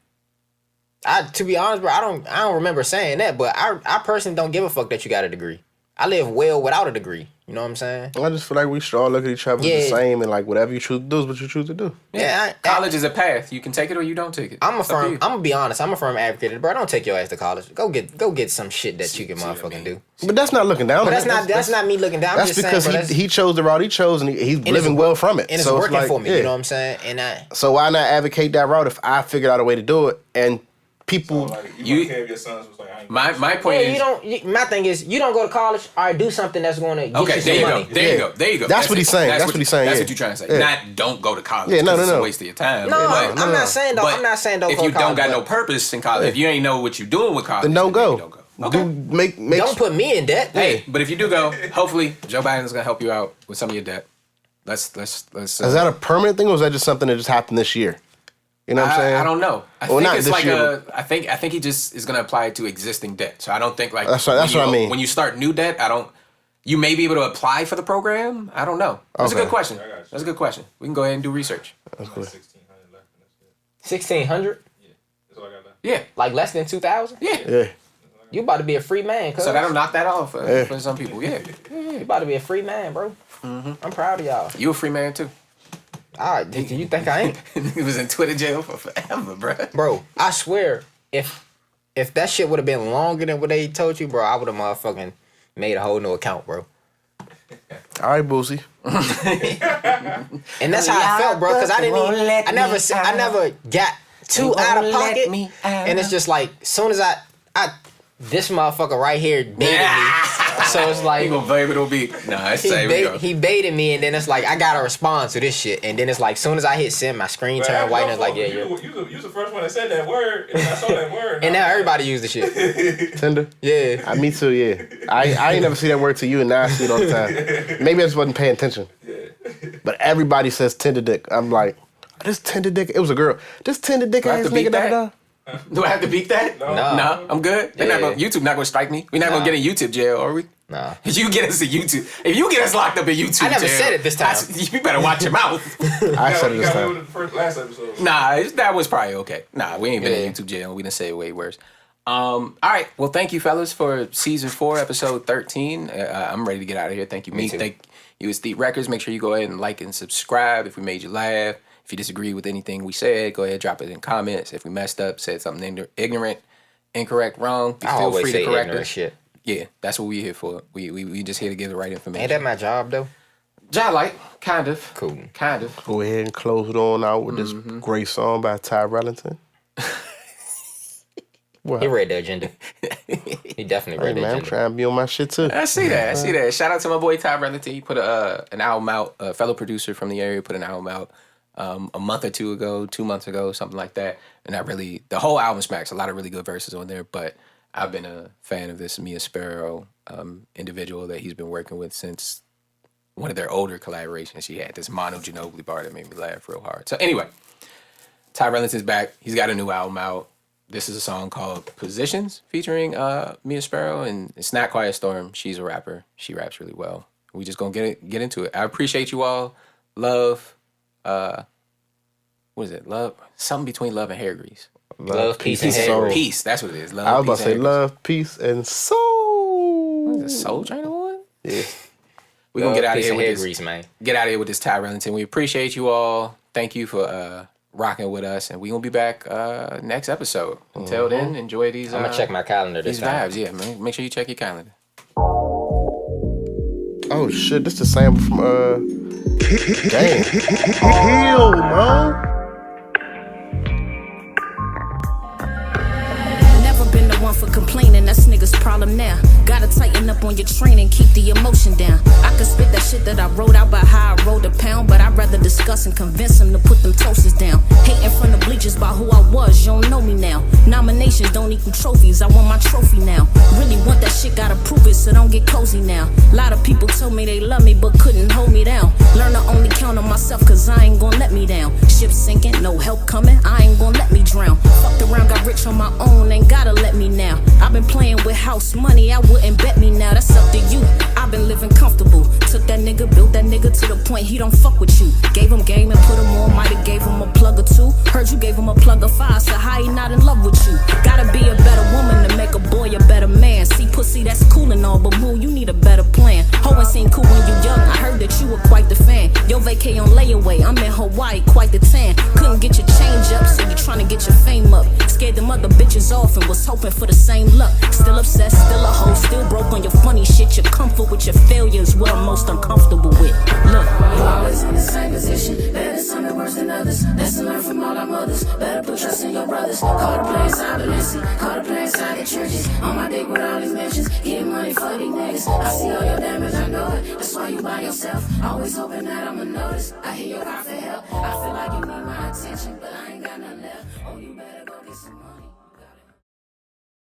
To be honest, bro, I don't remember saying that, but I personally don't give a fuck that you got a degree. I live well without a degree. You know what I'm saying? I just feel like we should all look at each other the same, and like whatever you choose to do is what you choose to do. Yeah, college is a path. You can take it or you don't take it. I'm gonna be honest. I'm a firm advocate, bro. Don't take your ass to college. Go get some shit that you can motherfucking do. But that's not looking down. But that's not me looking down. That's because he chose the route he chose, and he's living well from it. And it's working for me. You know what I'm saying? So why not advocate that route if I figured out a way to do it and people? So, like, you care if your sons was like, I ain't my point is, my thing is, you don't go to college. All right, do something that's going to get you some money. There you go. That's what he's saying. That's what he's saying. That's what you're trying to say. Not don't go to college. Yeah, no. It's a waste of your time. No, I'm not saying don't go to college. If you don't got no purpose in college, if you ain't know what you're doing with college, then don't go. Okay. Don't put me in debt. Hey, but if you do go, hopefully Joe Biden's gonna help you out with some of your debt. Let's. Is that a permanent thing, or is that just something that just happened this year? You know what I'm saying? I don't know. I think it's like I think he just is gonna apply it to existing debt. So I don't think like that's what I mean. When you start new debt, you may be able to apply for the program. I don't know. That's a good question. That's a good question. We can go ahead and do research. That's good. 1,600 left in that shit. 1,600? Yeah, that's all I got left. Yeah, like less than 2,000? Yeah. You about to be a free man, cuz. So that'll knock that off for some people. Yeah. You about to be a free man, bro. I'm proud of y'all. You a free man too. Alright, do you think I ain't? He was in Twitter jail for forever, bro. Bro, I swear, if that shit would have been longer than what they told you, bro, I would have motherfucking made a whole new account, bro. All right, Boosie. And that's how I felt, bro, because I never got too out of pocket. And it's just like, soon as I this motherfucker right here baited me. So it's like, he gonna blame it on me. Nah, it's safe. He baited me, and then it's like I gotta respond to this shit. And then it's like, soon as I hit send, my screen turned white, and it's like, you was the first one that said that word, and I saw that word. And now everybody use the shit. Tinder? Yeah. Me too, yeah. I ain't never see that word till you, and now I see it all the time. Maybe I just wasn't paying attention. Yeah. But everybody says Tinder dick. I'm like, this Tinder dick. It was a girl. This Tinder dick ass nigga. Do I have to beep that? No, I'm good. They're not gonna, YouTube not gonna strike me. We're not gonna get in YouTube jail, are we? Nah. If you get us in YouTube, if you get us locked up in YouTube I never jail, said it this time. you better watch your mouth. I said it this You got time. away with the last episode. Nah, that was probably okay. Nah, we ain't been in YouTube jail. We didn't say it way worse. All right. Well, thank you, fellas, for season 4, episode 13. I'm ready to get out of here. Thank you, Me me. too. Thank you, Estheet Records. Make sure you go ahead and like and subscribe if we made you laugh. If you disagree with anything we said, go ahead, drop it in comments. If we messed up, said something ignorant, incorrect, wrong, I feel always free say to correct ignorant us. shit. Yeah, that's what we're here for. We just here to give the right information. Ain't that my job though? Job like, kind of. Cool. Kind of. Go ahead and close it on out with this great song by TyRellington. He read the agenda. He definitely read Hey, the man, I'm agenda. trying to be on my shit too. I see that. Shout out to my boy TyRellington. He put an album out. A fellow producer from the area put an album out a month or 2 ago, 2 months ago, something like that. And the whole album smacks. A lot of really good verses on there. But I've been a fan of this Mia Sparrow individual that he's been working with since one of their older collaborations. She had this Mono Ginobili bar that made me laugh real hard. So anyway, TyRellington's back. He's got a new album out. This is a song called Positions featuring Mia Sparrow, and it's not Quiet Storm. She's a rapper. She raps really well. We just gonna get into it. I appreciate you all. Love, what is it? Love, something between love and hair grease. Love, peace, and and hair soul. grease. Peace, that's what it is. Love, I was about peace, to say and hair love, peace, and soul. grease. What is it, Soul Train Award? Yeah. We're gonna get out of Peace here and with hair this. grease, man. Get out of here with this TyRellington. We appreciate you all. Thank you for rocking with us, and we're gonna be back next episode. Until then, enjoy these. I'm gonna check my calendar this these time. vibes. Yeah, man. Make sure you check your calendar. Oh shit, this the sample from damn. Hell, man. Never been the one for complaining, that's niggas' problem now. Gotta tighten up on your training, keep the emotion down. I could spit that shit that I wrote out about how I rode a pound, but I'd rather discuss and convince them to put them toasters down. Hating from the bleachers about who I was, you don't know me now. Nominations don't equal trophies, I want my trophy now. Really want that shit, gotta prove it, so don't get cozy now. A lot of people told me they love me, but couldn't hold me down. Learn to only count on myself, cause I ain't gon' let me down. Ship sinking, no help coming, I ain't gon' let me drown. Fucked around, got rich on my own, ain't gotta let me now. I've been playing with house money, I wouldn't bet me now, that's up to you. I've been living comfortable. Took that nigga, built that nigga to the point he don't fuck with you. Gave him game and put him on, might've gave him a plug or 2. Heard you gave him a plug of 5, so how he not in love with you? Gotta be a better woman to make a boy a better man. See pussy, that's cool and all, but moo, you need a better plan. Ho ain't seem cool when you young, I heard that you were quite the fan. Yo vacay on layaway, I'm in Hawaii, quite the tan. Couldn't get your change up, so you tryna get your fame up. Scared them other bitches off and was hoping for the same luck. Still obsessed, still a hoe, still broke on your funny shit. Your comfort with your failures, what I'm most uncomfortable with. Look, you always in the same position. Better some worse than others. Lesson learned from all our mothers. Better put trust in your brothers. Call the play inside Balenci. Call the play inside the churches. On my dick with all these mentions. Getting money for these niggas. I see all your damage, I know it. That's why you by yourself. Always hoping that I'ma notice. I hear your cry for help. I feel like you need my attention.